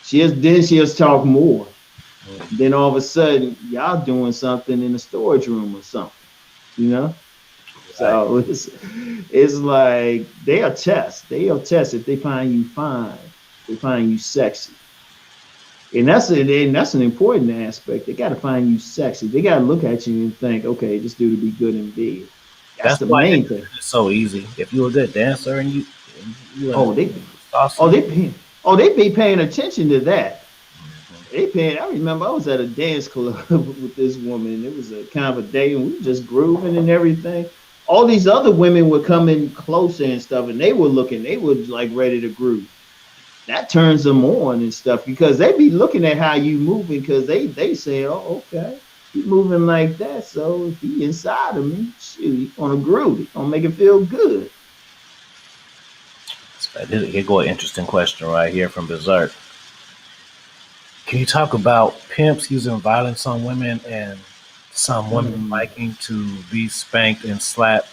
she'll talk more." Then all of a sudden, y'all doing something in the storage room or something, you know? Right. So it's like they'll test. They'll test if they find you fine, they find you sexy. And that's an important aspect. They gotta find you sexy. They gotta look at you and think, okay, this dude would be good in bed. That's That's the why main thing. it's so easy. If you're a good dancer and you in Oh, awesome. they be paying attention to that. They paying. I remember I was at a dance club with this woman, and it was a kind of a day, and we were just grooving and everything. All these other women were coming closer and stuff, and they were looking. They were like ready to groove. That turns them on and stuff because they be looking at how you moving because they say, oh, okay, he moving like that, so if he inside of me, shoot, he gonna groove. He gonna make it feel good. Here go an interesting question right here from Berserk. Can you talk about pimps using violence on women and some women Mm. liking to be spanked and slapped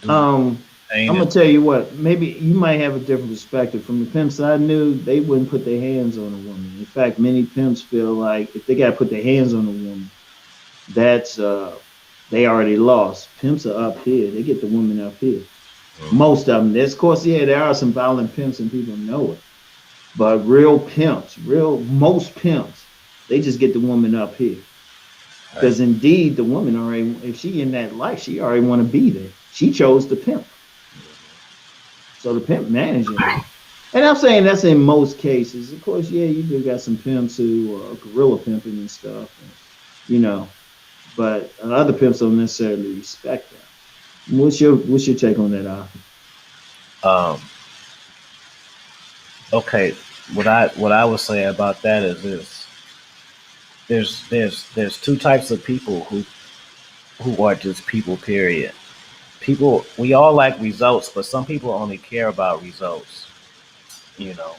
due to Um, pain I'm and gonna tell you what. Maybe you might have a different perspective from the pimps I knew. They wouldn't put their hands on a woman. In fact, many pimps feel like if they got to put their hands on a woman, that's they already lost. Pimps are up here. They get the woman up here. Most of them. There's, of course, yeah, there are some violent pimps and people know it. But real pimps, real most pimps, they just get the woman up here. right. Because indeed, the woman already, if she in that life, she already want to be there. She chose the pimp. So the pimp managing her. And I'm saying that's in most cases. Of course, yeah, you do got some pimps who are gorilla pimping and stuff, and, you know, but other pimps don't necessarily respect that. What's your take on that, Arthur? Um, okay, what I would say about that is this: there's two types of people who are just people. Period. People, we all like results, but some people only care about results. You know,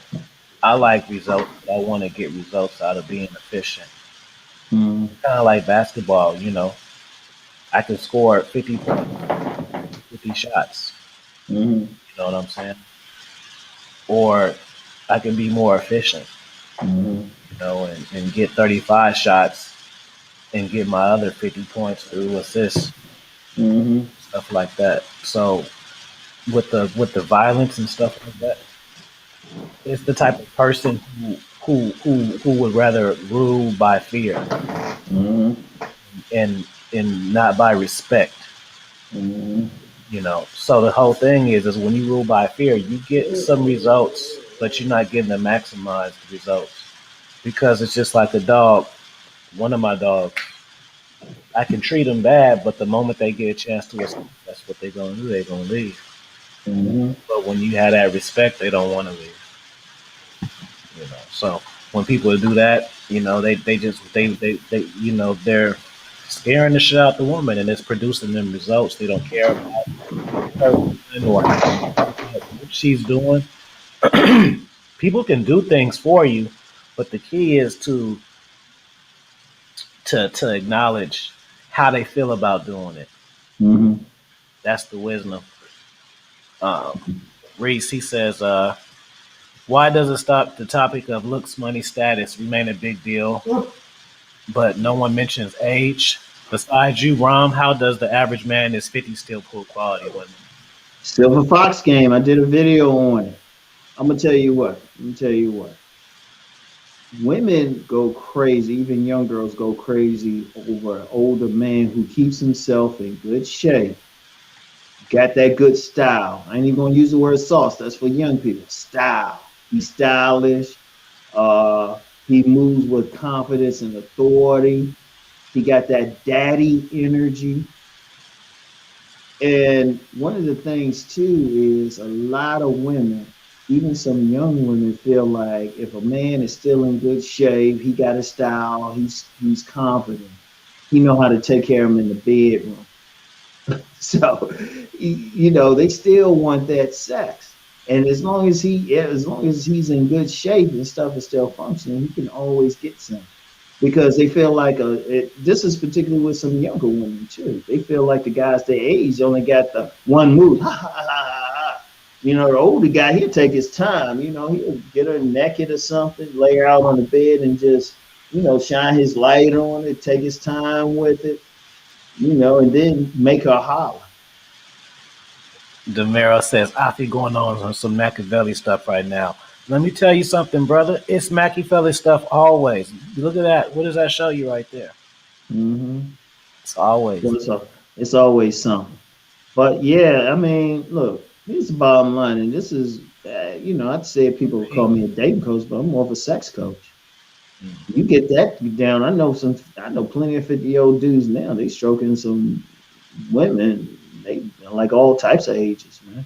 I like results, but I want to get results out of being efficient. Mm-hmm. Kind of like basketball. I can score 50 points, 50 shots. Mm-hmm. You know what I'm saying? Or I can be more efficient, Mm-hmm. and get 35 shots and get my other 50 points through assists, Mm-hmm. stuff like that. So with the violence and stuff like that, it's the type of person who would rather rule by fear Mm-hmm. and not by respect. Mm-hmm. So the whole thing is when you rule by fear, you get some results, but you're not getting the maximized results because it's just like a dog. One of my dogs, I can treat them bad, but the moment they get a chance to escape, that's what they're gonna do. They're gonna leave. Mm-hmm. But when you have that respect, they don't want to leave. So when people do that, they just they're scaring the shit out the woman, and it's producing them results. They don't care about the person or what she's doing. People can do things for you, but the key is to acknowledge how they feel about doing it. Mm-hmm. That's the wisdom. Um, Reese, he says, why does it stop the topic of looks, money, status remain a big deal, but no one mentions age? Besides you, Rom, how does the average man in his 50s still pull quality women? Silver Fox game. I did a video on it. I'm gonna tell you what. Let me tell you what. Women go crazy. Even young girls go crazy over an older man who keeps himself in good shape. Got that good style. I ain't even gonna use the word sauce. That's for young people. Style. He's stylish. He moves with confidence and authority. He got that daddy energy. And one of the things too is a lot of women, even some young women, feel like if a man is still in good shape, he got a style, he's confident, he know how to take care of him in the bedroom. So, they still want that sex. And as long as he's in good shape and stuff is still functioning, he can always get some. Because they feel like this is particularly with some younger women too. They feel like the guys their age only got the one move. Ha ha ha ha ha. You know, the older guy, he'll take his time. You know, he'll get her naked or something, lay her out on the bed and just, shine his light on it, take his time with it, and then make her holler. Demero says, I feel going on some Machiavelli stuff right now. Let me tell you something, brother. It's Machiavelli stuff always. Look at that. What does that show you right there? Mm-hmm. It's always. So it's always something. But yeah, I mean, look, here's the bottom line, and this is, I'd say people call me a dating coach, but I'm more of a sex coach. You get that down. I know plenty of 50-year-old dudes now. They stroking some women, they like all types of ages, man.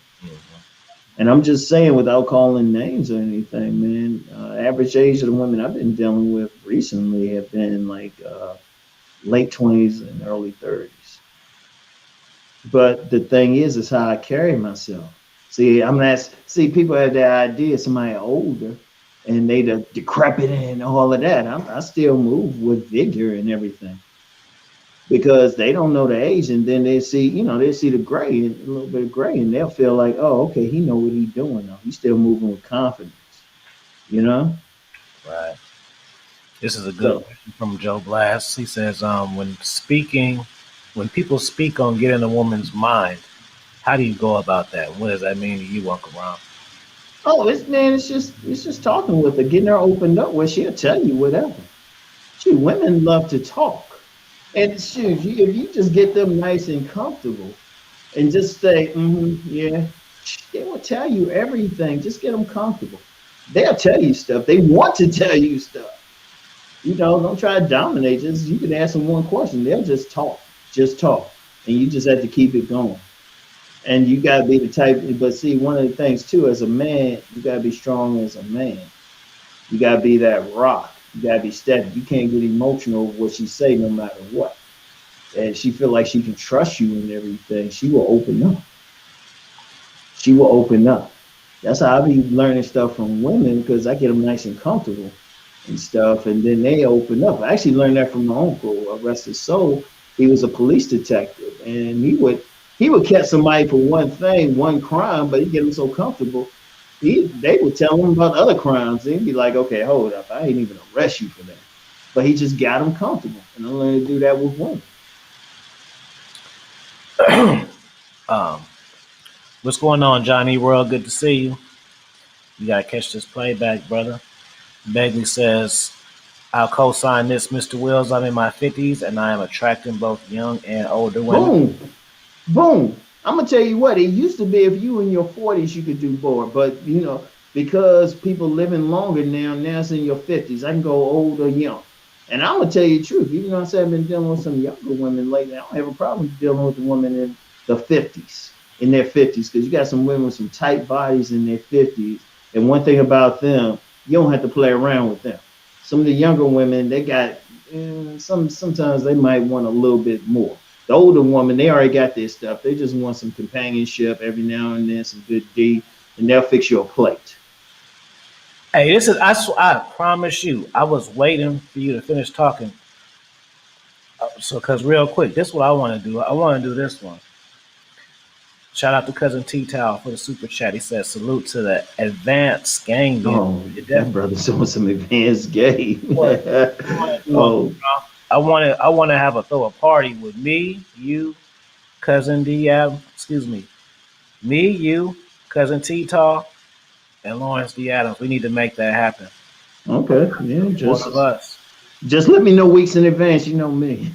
And I'm just saying, without calling names or anything, man. Average age of the women I've been dealing with recently have been like late 20s and early 30s. But the thing is how I carry myself. See, I'm not. See, people have that idea somebody older and they decrepit and all of that. I still move with vigor and everything because they don't know the age, and then they see the gray, a little bit of gray, and they'll feel like, oh, okay, he know what he's doing though. He's still moving with confidence, you know. Right. This is a good So, question from Joe Blast. He says, when people speak on getting a woman's mind, how do you go about that? What does that mean to you, Uncle Ron? oh, it's just talking with her, getting her opened up where she'll tell you whatever. Shoot, women love to talk. And shoot, if you just get them nice and comfortable and just say, yeah, they will tell you everything. Just get them comfortable. They'll tell you stuff. They want to tell you stuff. Don't try to dominate. Just you can ask them one question. They'll just talk, and you just have to keep it going. And you gotta be the type. But see, one of the things too, as a man, you gotta be strong as a man. You gotta be that rock. You gotta be steady. You can't get emotional over what she say, no matter what. And she feel like she can trust you and everything. She will open up. She will open up. That's how I be learning stuff from women because I get them nice and comfortable and stuff, and then they open up. I actually learned that from my uncle, rest his soul. He was a police detective, and he would catch somebody for one thing, one crime, but he get them so comfortable. They would tell him about other crimes. They'd be like, "Okay, hold up, I ain't even arrest you for that." But he just got them comfortable, and I learned to do that with women. Um, what's going on, Johnny World? Good to see you. You gotta catch this playback, brother. Begley says, I'll co-sign this, Mr. Wills. I'm in my 50s and I am attracting both young and older women. Boom. Boom. I'm gonna tell you what. It used to be if you in your 40s you could do more, but because people living longer now. Now it's in your 50s. I can go old or young, and I'm gonna tell you the truth. Even though I said I've been dealing with some younger women lately, I don't have a problem dealing with the women in the 50s, in their 50s, because you got some women with some tight bodies in their 50s. And one thing about them, you don't have to play around with them. Some of the younger women, they got sometimes they might want a little bit more. The older woman, they already got their stuff. They just want some companionship every now and then, some good D, and they'll fix you a plate. Hey, this is I promise you, I was waiting for you to finish talking. So, cause real quick, this is what I want to do. I want to do this one. Shout out to cousin T Tower for the super chat. He says salute to the advanced gang band. Oh, It that definitely brother's on some advanced game. what I want to do. Oh, I want to have a throw a party with me, you, cousin D. Excuse me, you, cousin T Tal, and Lawrence D. Adams. We need to make that happen. okay. Yeah, One of us. just let me know weeks in advance. You know me.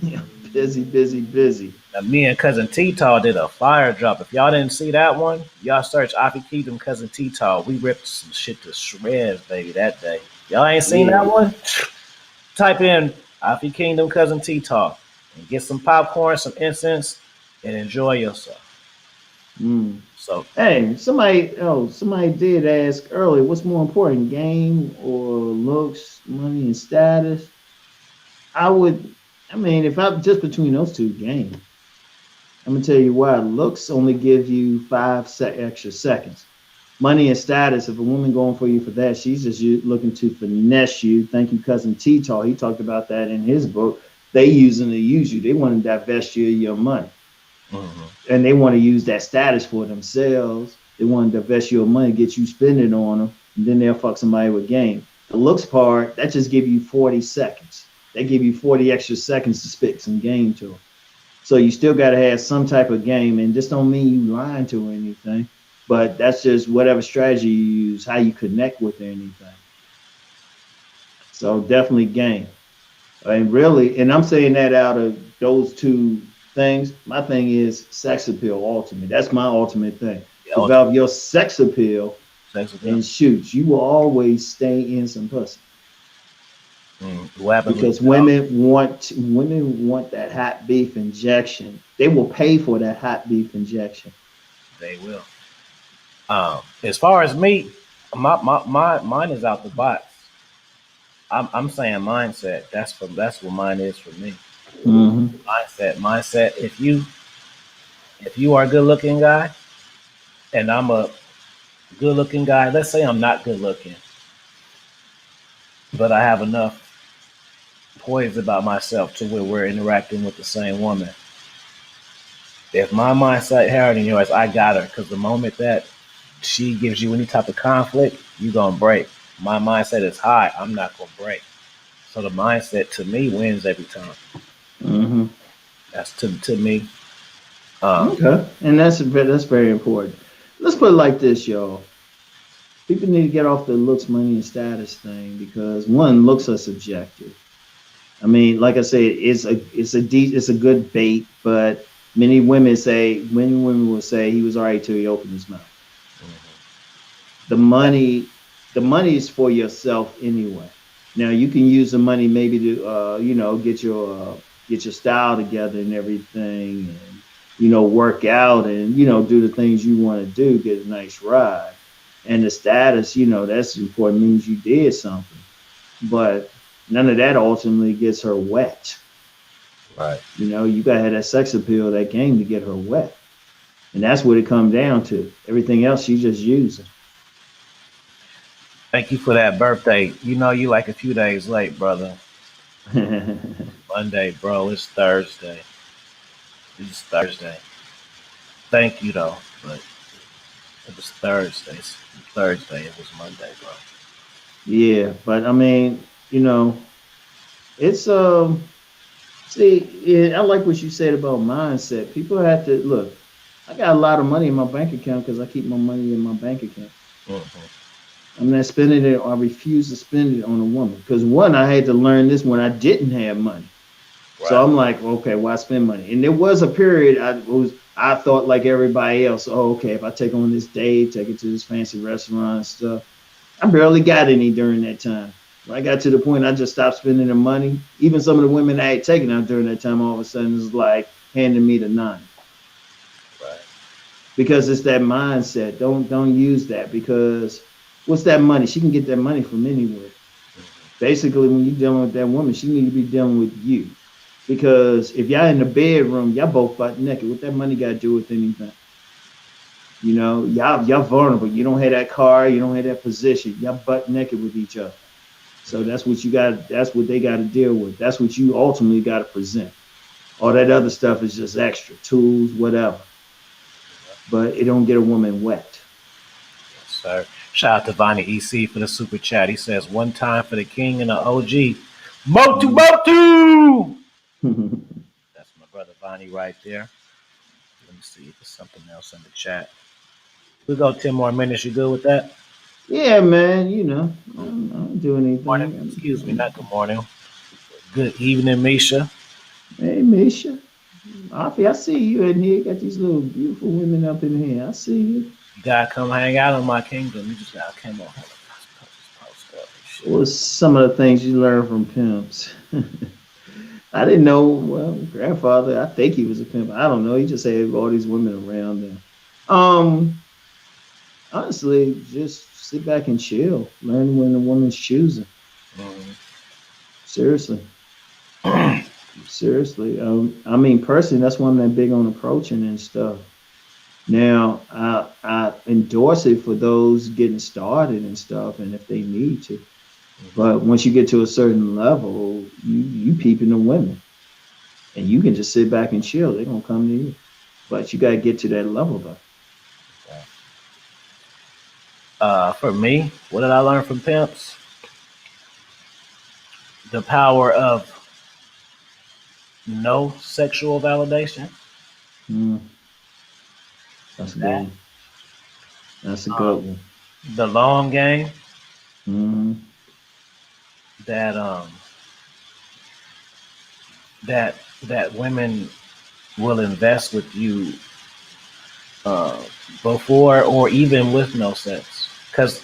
Busy, busy, busy. Now, me and cousin T Tal did a fire drop. If y'all didn't see that one, y'all search Afi Kingdom cousin T Tal. We ripped some shit to shreds, baby, that day. Y'all ain't seen that Yeah. one? Type in Afi Kingdom cousin T Tal and get some popcorn, some incense, and enjoy yourself. Mm. So, Hey, somebody did ask earlier, what's more important, game or looks, money, and status? I would, I mean, if I'm just between those two, game. I'm gonna tell you why. Looks only give you extra seconds. Money and status. If a woman going for you for that, she's just looking to finesse you. Thank you, cousin T. He talked about that in his book. They using to use you. They want to divest you of your money, Mm-hmm. and they want to use that status for themselves. They want to divest your money, get you spending on them, and then they'll fuck somebody with game. The looks part that just give you 40 seconds. They give you 40 extra seconds to spit some game to them. So you still got to have some type of game, and this don't mean you lying to or anything, but that's just whatever strategy you use, how you connect with anything. So definitely game. And really, and I'm saying that out of those two things, my thing is sex appeal ultimate. That's my ultimate thing. Yeah, Develop your sex appeal sex appeal. and shoot. You will always stay in some pussy What happens when you because cut off? women want that hot beef injection. They will pay for that hot beef injection. They will. As far as me, mine is out the box. I'm saying mindset. That's what mine is for me. Mm-hmm. Mindset. If you are a good looking guy and I'm a good looking guy, let's say I'm not good looking, but I have enough poise about myself to where we're interacting with the same woman. If my mindset higher than yours, I got her. Because the moment that she gives you any type of conflict, you gonna break. My mindset is high. I'm not gonna break. So the mindset to me wins every time. Mm-hmm. That's to me. Um, Okay, and that's very important. Let's put it like this, y'all. People need to get off the looks, money, and status thing because one, looks are subjective. I mean, like I said, it's a good bait, but many women will say he was all right till he opened his mouth. The money, the money is for yourself anyway. Now you can use the money maybe to get your style together and everything, and work out and do the things you want to do, get a nice ride, and the status, that's important, means you did something, but none of that ultimately gets her wet. right. You gotta have that sex appeal, that game to get her wet, and that's what it comes down to. Everything else she just using. Thank you for that birthday. You like a few days late, brother. Monday, bro. It's Thursday. It's Thursday. Thank you though, but it was Thursday. Thursday. It was Monday, bro. Yeah, but I mean, it's see, yeah, I like what you said about mindset. People have to look. I got a lot of money in my bank account because I keep my money in my bank account. Mm-hmm. I'm not spending it, or I refuse to spend it on a woman. Because one, I had to learn this when I didn't have money. So Right. I'm like, okay, why spend money? And there was a period I thought like everybody else. Oh, okay, if I take on this date, take it to this fancy restaurant and stuff, I barely got any during that time. When I got to the point, I just stopped spending the money. Even some of the women I had taken out during that time, all of a sudden, is like handing me the nine Right. because it's that mindset. Don't use that because what's that money? She can get that money from anywhere. Basically, when you're dealing with that woman, she need to be dealing with you because if y'all in the bedroom, y'all both butt naked. What that money got to do with anything? Y'all vulnerable. You don't have that car. You don't have that position. Y'all butt naked with each other. So that's what you got. That's what they got to deal with. That's what you ultimately got to present. All that other stuff is just extra tools, whatever. But it don't get a woman wet. Yes, sir. Shout out to Vonnie EC for the super chat. He says one time for the king and the OG. Motu Mm. Motu! That's my brother Vonnie right there. Let me see if there's something else in the chat. We go 10 more minutes. You good with that? Yeah, man. I don't do Morning. anything. Excuse me, not good morning. Good evening, Misha. Hey, Misha. Afi, I see you in here. Got these little beautiful women up in here. I see you. You gotta come hang out in my kingdom. You just gotta come on. Post up and shit. What was some of the things you learned from pimps? I didn't know. Well, grandfather, I think he was a pimp. I don't know. He just had all these women around him. Um, Honestly, just sit back and chill. Learn when a woman's choosing. Seriously, seriously. I mean, personally, that's why I'm that big on approaching and stuff. Now, I endorse it for those getting started and stuff, and if they need to. But once you get to a certain level, you peeping the women, and you can just sit back and chill. They're gonna come to you, but you gotta get to that level though. For me, what did I learn from pimps? The power of no sexual validation. Mm, that's a good That one. That's a good um, one. the long game. Mm-hmm. That that that women will invest with you uh, before or even with no sex. Because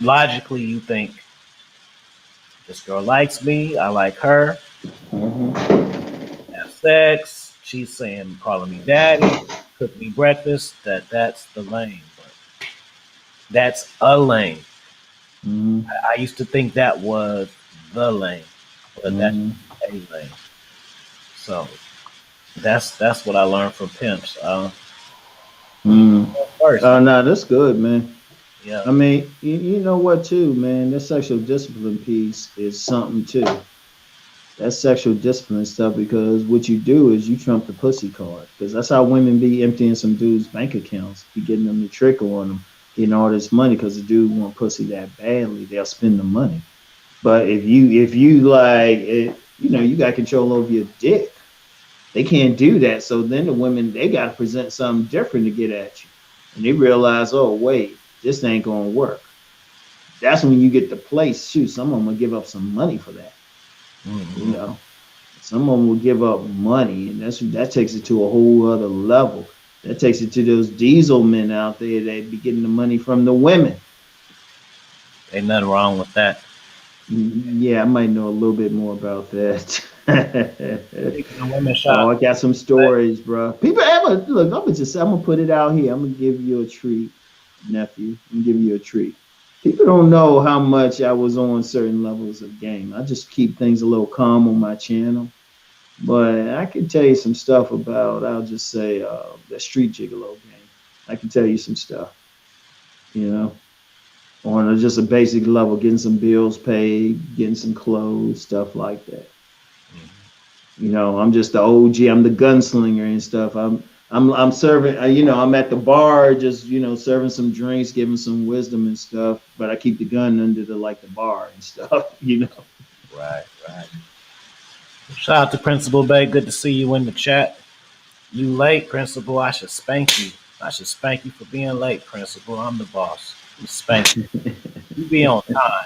logically you think this girl likes me, I like her, Mm-hmm. have sex. She's saying calling me daddy, cook me breakfast. That's the lane, but that's a lane. Mm-hmm. I used to think that was the lane, but that's Mm-hmm. a lane. So that's what I learned from pimps. You Mm-hmm. go first, Oh, man. no, that's good, man. Yeah, I mean, you know what, too, man? That sexual discipline piece is something too. That's sexual discipline stuff because what you do is you trump the pussy card because that's how women be emptying some dudes' bank accounts, be getting them to trickle on them, getting all this money because the dude want pussy that badly, they'll spend the money. But if you like, you got control over your dick. They can't do that. So then the women they got to present something different to get at you, and they realize, oh wait, this ain't gonna work. That's when you get the place. Shoot, some of them will give up some money for that. You hmm know, some of them will give up money, and that takes it to a whole other level. That takes it to those diesel men out there that be getting the money from the women. ain't nothing wrong with that. Yeah, I might know a little bit more about that. Speaking of women Oh, shop, I got some stories, bro. People ever look? I'm gonna put it out here. I'm gonna give you a treat, nephew. I'm gonna give you a treat. People don't know how much I was on certain levels of game. I just keep things a little calm on my channel. But I can tell you some stuff about, I'll just say, the street gigolo game. I can tell you some stuff, you know, on just a basic level, getting some bills paid, getting some clothes, stuff like that. I'm just the OG. I'm the gunslinger and stuff. I'm serving. I'm at the bar, just serving some drinks, giving some wisdom and stuff. But I keep the gun under the bar and stuff. right, right. Shout out to Principal Bay. Good to see you in the chat. You late, Principal. I should spank you. I should spank you for being late, Principal. I'm the boss. I'm spank you. You be on time.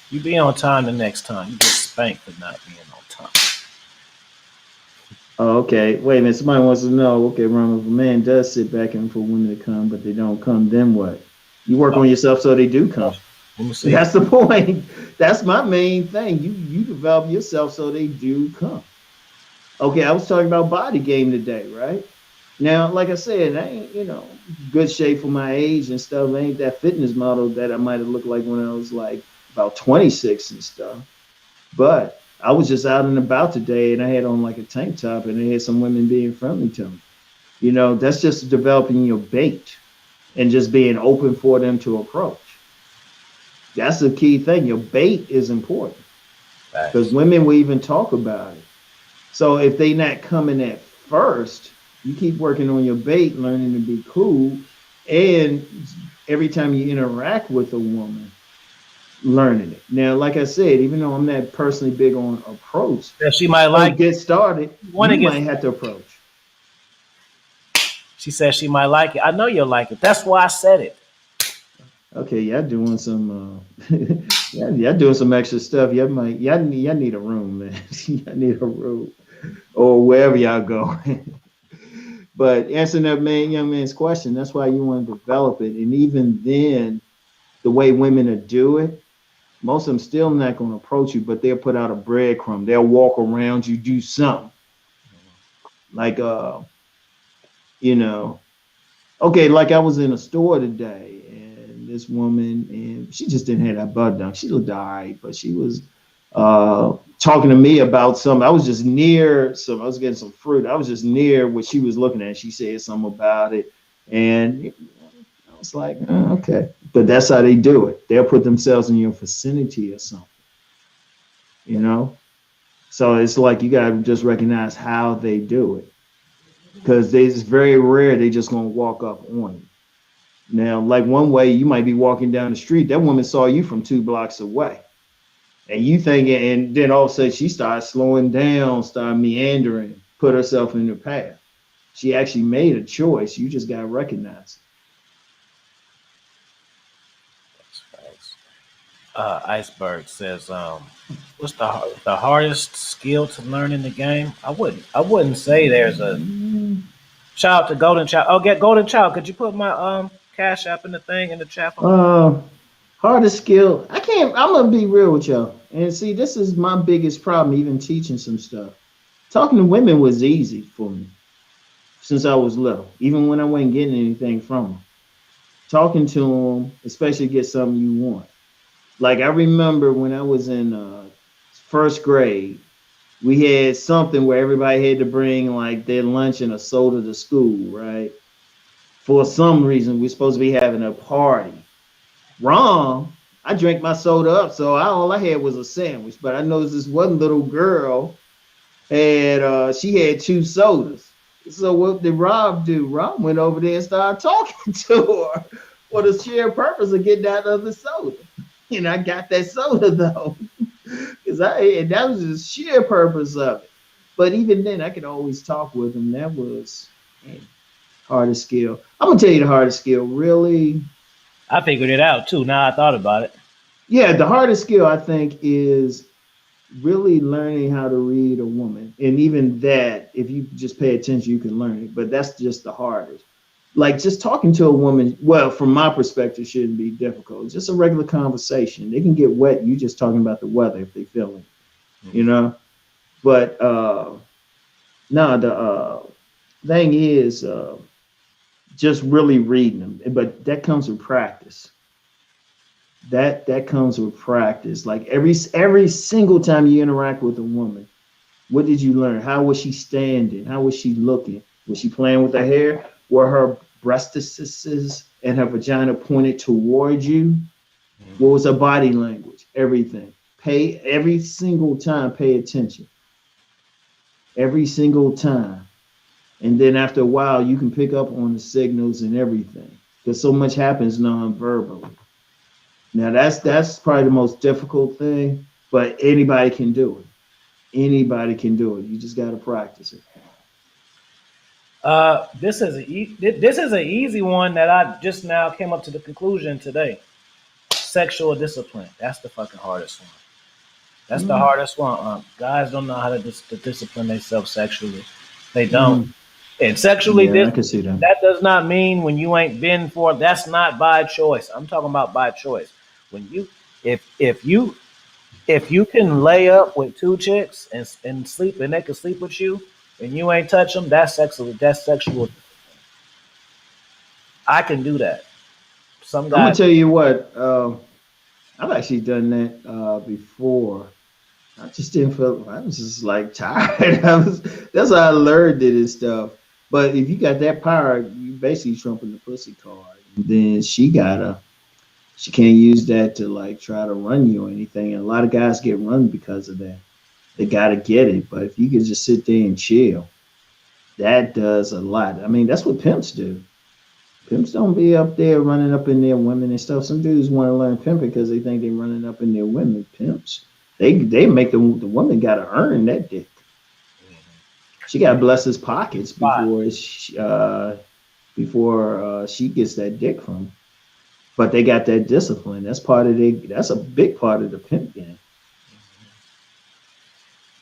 You be on time the next time. You get spanked for not being on time. Oh, okay. Wait a minute. Somebody wants to know. Okay, Ron, if a man does sit back and for women to come, but they don't come, then what? You work on yourself so they do come. Let me see. That's the point. That's my main thing. You develop yourself so they do come. Okay, I was talking about body game today, right? Now, like I said, I ain't, good shape for my age and stuff. I ain't that fitness model that I might have looked like when I was like about 26 and stuff. But I was just out and about today and I had on like a tank top and I had some women being friendly to me. That's just developing your bait and just being open for them to approach. That's the key thing. Your bait is important because Facts. women will even talk about it. So if they not coming at first, you keep working on your bait, learning to be cool, and every time you interact with a woman, learning it. Now, like I said, even though I'm not personally big on approach, Yeah, she might first like it. get started, You want you to get might have to started. approach. She said she might like it. I know you'll like it. That's why I said it. Okay, y'all doing some y'all doing some extra stuff. Y'all need a room, man. Y'all need a room or wherever y'all go. But answering that young man's question, that's why you want to develop it. And even then, the way women are do it, most of them still not going to approach you, but they'll put out a breadcrumb. They'll walk around you, do something like you know, okay, like I was in a store today, and this woman, and she just didn't have that butt done. She looked all right, but she was. talking to me about some. I was just near some. I was getting some fruit. I was just near what she was looking at. She said something about it, and I was like, okay. But that's how they do it. They'll put themselves in your vicinity or something, you know. So it's like you gotta just recognize how they do it, because it's very rare they just gonna walk up on you. Now, like one way you might be walking down the street, that woman saw you from 2 blocks away. And you thinking, and then all of a sudden she started slowing down, started meandering, put herself in the path. She actually made a choice. You just gotta recognize it. Iceberg says, "What's the hardest skill to learn in the game?" I wouldn't say there's a child to golden child. Oh, get golden child. Could you put my cash app in the thing in the chat for me? Uh, hardest skill. I can't. I'm gonna be real with y'all. And see, this is my biggest problem. Even teaching some stuff, talking to women was easy for me since I was little. Even when I wasn't getting anything from them, talking to them, especially get something you want. Like I remember when I was in first grade, we had something where everybody had to bring like their lunch and a soda to school, right? For some reason, we're supposed to be having a party. Wrong. I drank my soda up, so all I had was a sandwich. But I noticed this one little girl had she had 2 sodas. So what did Rob do? Rob went over there and started talking to her for the sheer purpose of getting that other soda. And I got that soda though, because I and that was the sheer purpose of it. But even then, I could always talk with him. That was man, hardest skill. I'm gonna tell you the hardest skill. Really, I figured it out too. Now I thought about it. yeah, the hardest skill I think is really learning how to read a woman. And even that, if you just pay attention, you can learn it. But that's just the hardest. Like just talking to a woman, well, from my perspective, shouldn't be difficult. It's just a regular conversation. They can get wet. You just talking about the weather if they feel it, you know. But no, the thing is just really reading them. But that comes with practice. That comes with practice. Like every single time you interact with a woman, what did you learn? How was she standing? How was she looking? Was she playing with her hair? Were her breastises and her vagina pointed towards you? What was her body language? Everything. Pay every single time, pay attention. Every single time. And then after a while, you can pick up on the signals and everything. Because so much happens non-verbally. Now that's probably the most difficult thing, but anybody can do it. Anybody can do it. You just got to practice it. This is an easy one that I just now came up to the conclusion today. Sexual discipline. That's the fucking hardest one. That's the hardest one. Guys don't know how to discipline themselves sexually. They don't. Mm-hmm. And sexually, Yeah, I can see that. that does not mean when you ain't been for. That's not by choice. I'm talking about by choice. When you, if you can lay up with 2 chicks and sleep and they can sleep with you and you ain't touch them, that's sexual. That's sexual. I can do that. Some I'm gonna guys. tell you what. I've actually done that before. I just didn't feel. I was just like tired. That's how I learned it and stuff. But if you got that power, you basically trumping the pussy card. And then she can't use that to like try to run you or anything. And a lot of guys get run because of that. They gotta get it. But if you can just sit there and chill, that does a lot. I mean, that's what pimps do. Pimps don't be up there running up in their women and stuff. Some dudes want to learn pimping because they think they're running up in their women. Pimps, they make the woman got to earn that dick. She got to bless his pockets before she gets that dick from him. But they got that discipline. That's part of the. That's a big part of the pimp game.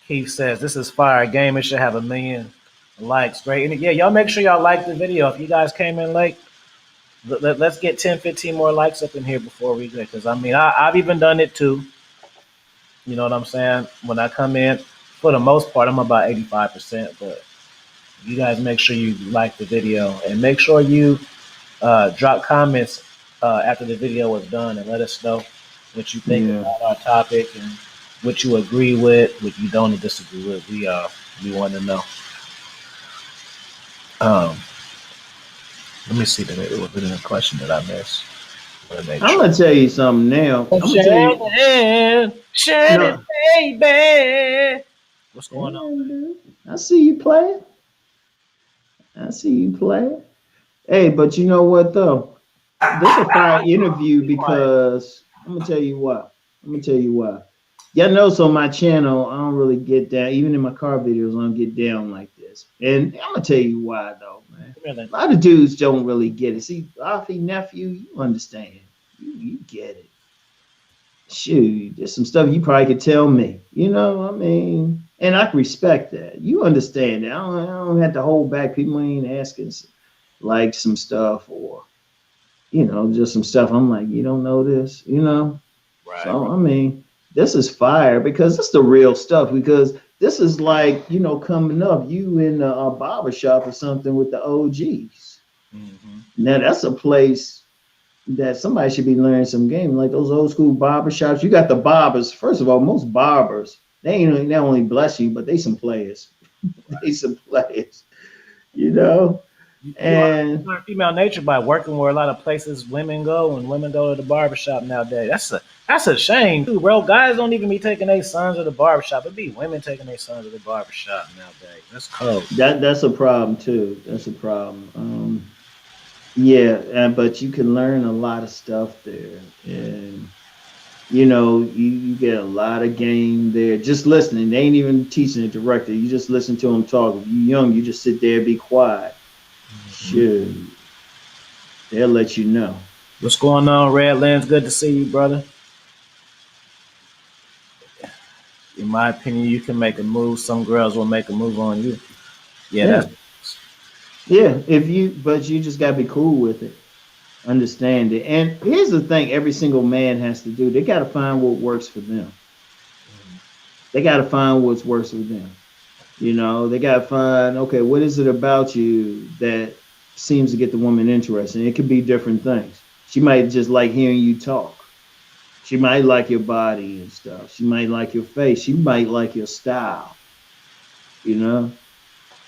Keith says this is fire game. It should have 1 million likes. Great. And yeah, y'all make sure y'all like the video. If you guys came in late, let's get 10, 15 more likes up in here before we go. Because I mean, I've even done it too. You know what I'm saying? When I come in, for the most part, I'm about 85%. But you guys make sure you like the video and make sure you drop comments after the video was done and let us know what you think Yeah. about our topic. And what you agree with, what you don't disagree with. We want to know. Um, Let me see that it was in a question that I missed. Want to make I'm sure. gonna tell you something now. I'm gonna tell you Shannon, Shannon, no. baby. What's going on, Damn, dude. I see you playing. I see you playing. Hey, but you know what though? This a fire interview man? Be quiet. because I'm gonna tell you why. I'm gonna tell you why. Y'all notice on my channel, I don't really get down. Even in my car videos, I don't get down like this. And I'm gonna tell you why though, man. Come here, then. A lot of dudes don't really get it. See, Afi nephew, you understand. You get it. Shoot, there's some stuff you probably could tell me. You know, I mean, and I can respect that. You understand that. I don't have to hold back. People ain't asking like some stuff or just some stuff. I'm like, you don't know this. Right, So I mean, this is fire because it's the real stuff. Because this is like coming up, you in a barber shop or something with the OGs. right. Hmm. Now that's a place that somebody should be learning some game, like those old school barber shops. You got the barbers. First of all, most barbers they ain't not only bless you, but they some players. They some players, you know. You And learn female nature by working where a lot of places women go, and women go to the barbershop nowadays. That's a shame too, bro. Guys don't even be taking their sons to the barbershop. It be women taking their sons to the barbershop nowadays. That's cold. that's a problem too. That's a problem. Yeah, but you can learn a lot of stuff there, and you get a lot of game there. Just listening, they ain't even teaching it directly. You just listen to them talk. If you young, you just sit there, be quiet. Hmm. Shoot, they'll let you know. What's going on, Redlands? Good to see you, brother. In my opinion, you can make a move. Some girls will make a move on you. Yeah, Yeah, that's yeah. But you just gotta be cool with it, understand it. And here's the thing: every single man has to do. They gotta find what works for them. They gotta find what's works for them. They got to find, okay, what is it about you that seems to get the woman interested? And it could be different things. She might just like hearing you talk. She might like your body and stuff. She might like your face. She might like your style. You know,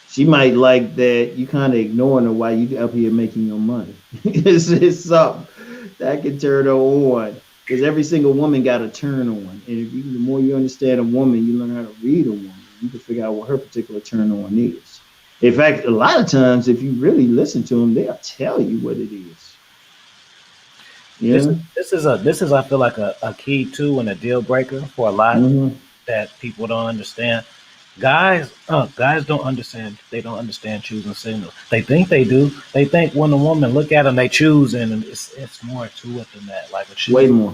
she might like that you kind of ignoring her while you up here making your money. It's something that can turn her on. Because every single woman got a turn on. And the more you understand a woman, you learn how to read a woman. You can figure out what her particular turn on is. In fact, a lot of times, if you really listen to them, they'll tell you what it is. this is Yeah. this is I feel like a key too and a deal breaker for a lot Mm-hmm. that people don't understand. Guys don't understand. They don't understand choosing signals. They think they do. They think when a woman look at them, they choose, and it's more to it than that. Like a Way choose, more.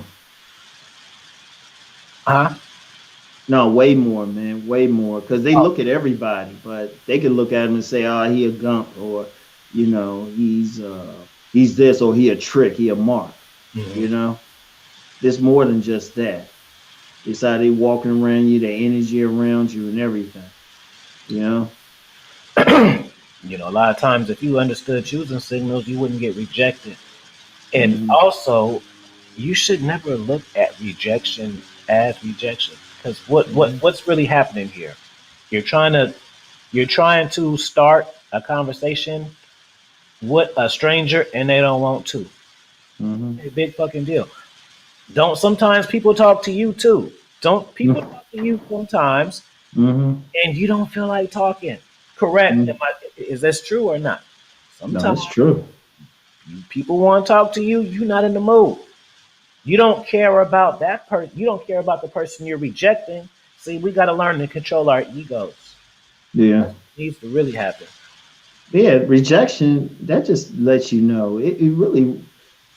huh? No, way more, man. Way more. Because they Oh, look at everybody, but they can look at him and say, "Oh, he a gump," or he's this, or he a trick, he a mark. mhm. You know, there's more than just that. It's how they walking around you, the energy around you, and everything. You know. A lot of times if you understood choosing signals, you wouldn't get rejected. And Mm-hmm. also, you should never look at rejection as rejection because Mm-hmm. what's really happening here? You're trying to you're trying to start a conversation with a stranger and they don't want to. Mm-hmm. It's a big fucking deal. Don't sometimes people talk to you too? Don't people talk to you sometimes Mm-hmm. and you don't feel like talking? Correct? Mm-hmm. Is this true or not? No, Sometimes it's true. people want to talk to you. You're not in the mood. You don't care about that person. You don't care about the person you're rejecting. See, we got to learn to control our egos. Yeah. That's what needs to really happen. Yeah, rejection, that just lets you know. It really,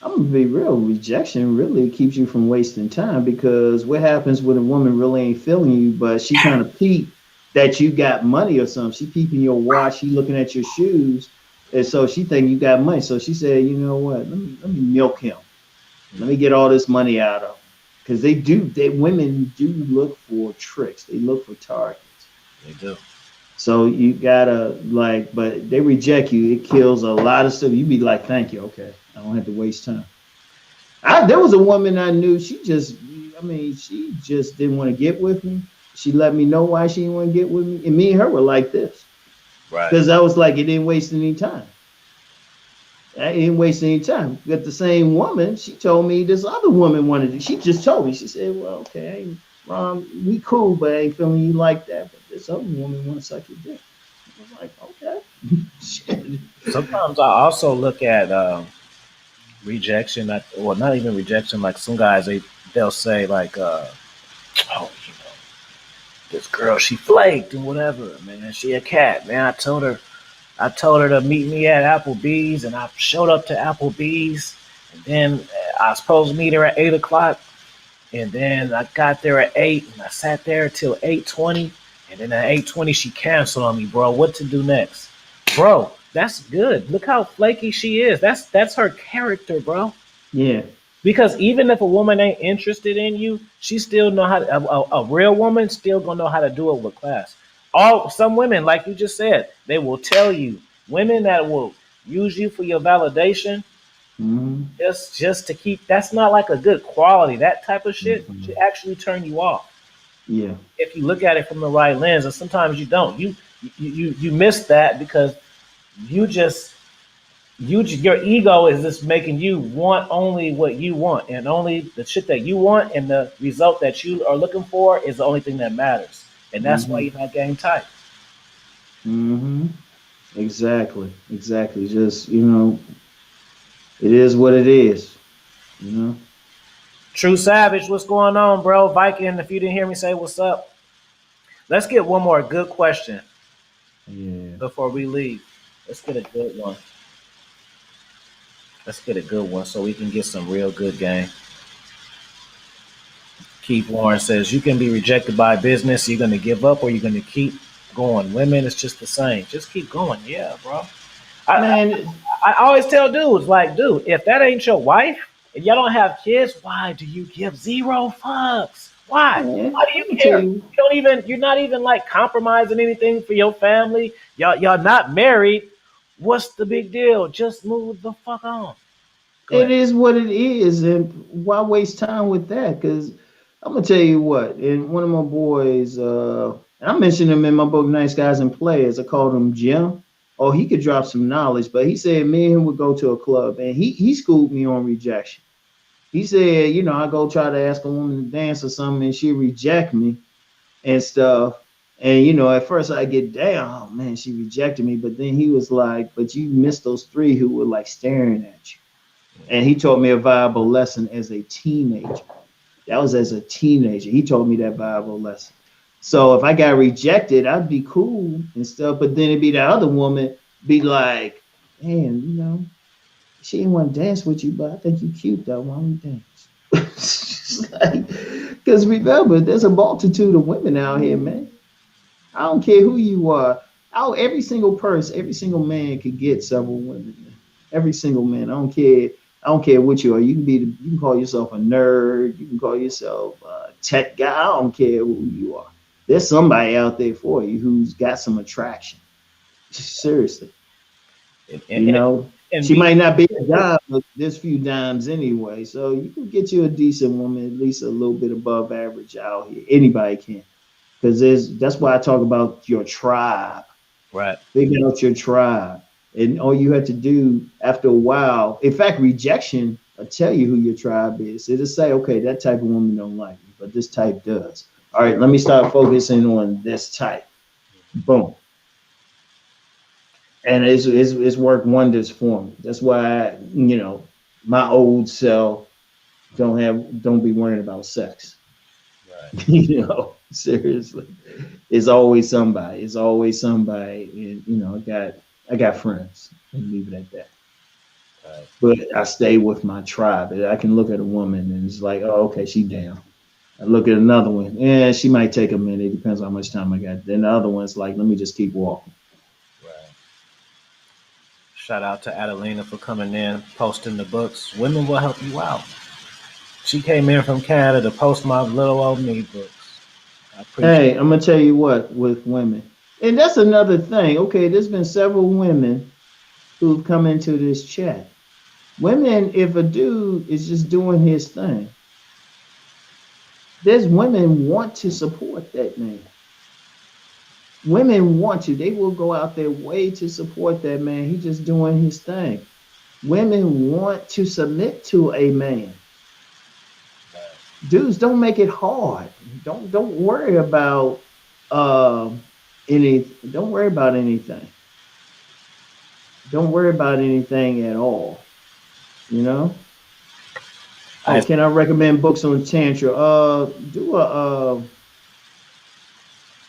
I'm gonna be real, rejection really keeps you from wasting time because what happens when a woman really ain't feeling you, but she kind of peep that you got money or something. She peeping your watch, she looking at your shoes, and so she think you got money. So she said, you know what, let me milk him. Let me get all this money out of him. Because women do look for tricks. They look for targets. They do. So you gotta like, but they reject you. It kills a lot of stuff. You be like, thank you, okay. I don't have to waste time. There was a woman I knew. I mean, she just didn't want to get with me. She let me know why she didn't want to get with me, and me and her were like this Right. because I was like, it didn't waste any time. I didn't waste any time. But the same woman, she told me this other woman wanted it. She just told me. She said, "Well, okay, we cool, but I ain't feeling you like that. But this other woman wants to suck your dick." I was like, "Okay, shit." Sometimes I also look at rejection. Well, not even rejection. Like some guys, they'll say like, "Oh, this girl, she flaked and whatever. Man, she a cat. Man, I told her to meet me at Applebee's, and I showed up to Applebee's, and then I was supposed to meet her at 8 o'clock, and then I got there at 8, and I sat there till 8:20, and then at 8:20 she canceled on me, bro. What to do next, bro? That's good. Look how flaky she is. That's her character, bro. Yeah. Because even if a woman ain't interested in you, she still know how to, a real woman still gonna know how to do it with class. All some women, like you just said, they will tell you. Women that will use you for your validation, Mm-hmm. just to keep. That's not like a good quality. That type of shit Mm-hmm. should actually turn you off Yeah. if you look at it from the right lens. And sometimes you don't. You miss that because you just your ego is just making you want only what you want and only the shit that you want, and the result that you are looking for is the only thing that matters, and that's why Mm-hmm. you're not game tight. Mm-hmm. Exactly. Exactly. Just it is what it is. You know. True Savage, what's going on, bro? Viking, if you didn't hear me say what's up, let's get one more good question Yeah. before we leave. Let's get a good one. Let's get a good one so we can get some real good game. Keith Warren says you can be rejected by business. You're gonna give up, or you're gonna keep going. Women, it's just the same. Just keep going. Yeah, bro. I, Man, I always tell dudes, like, dude, if that ain't your wife and y'all don't have kids, why do you give zero fucks? Why? man, Why do you let me tell care? you. You don't even. You're not even like compromising anything for your family. Y'all not married. What's the big deal? Just move the fuck on. Go It ahead. is what it is, and why waste time with that? Because I'm gonna tell you what. And one of my boys, and I mentioned him in my book, Nice Guys and Players. I called him Jim. Oh, he could drop some knowledge, but he said me and him would go to a club, and he schooled me on rejection. He said, I go try to ask a woman to dance or something, and she reject me and stuff. And at first I get down, oh man, she rejected me. But then he was like, but you missed those three who were like staring at you. And he taught me a valuable lesson as a teenager. That was as a teenager. He taught me that valuable lesson. So if I got rejected, I'd be cool and stuff. But then it'd be the other woman be like, man, she didn't want to dance with you, but I think you cute though. Why don't you dance? Because remember, there's a multitude of women out here, man. I don't care who you are. Every single person, every single man could get several women. Man. Every single man. I don't care. I don't care what you are. You can call yourself a nerd. You can call yourself a tech guy. I don't care who you are. There's somebody out there for you who's got some attraction. Seriously, And, you and, know. and She be might not be a dime, but there's few dimes anyway. So you can get you a decent woman, at least a little bit above average out here. Anybody can. Because that's why I talk about your tribe. right. Figure out your tribe. And all you have to do after a while, in fact, rejection will tell you who your tribe is. It'll say, okay, that type of woman don't like me, but this type does. All right, let me start focusing on this type. Boom. And it's worked wonders for me. That's why, my old self don't be worrying about sex. Right. Seriously. It's always somebody. It's always somebody. And, I got friends and leave it at that. Right. But I stay with my tribe. I can look at a woman and it's like, oh, okay, she down. I look at another one. Yeah, she might take a minute. It depends on how much time I got. Then the other one's like, let me just keep walking. Right. Shout out to Adelina for coming in, posting the books. Women will help you out. She came in from Canada to post my little old me books. I appreciate Hey, I'm gonna tell you what with women, and that's another thing. Okay, there's been several women who've come into this chat. Women, if a dude is just doing his thing, There's women want to support that man. Women want to. They will go out their way to support that man. He's just doing his thing. Women want to submit to a man. Dudes, don't make it hard. Don't worry about um any. Don't worry about anything. Don't worry about anything at all. You know. Oh, I can I recommend books on tantra? Do a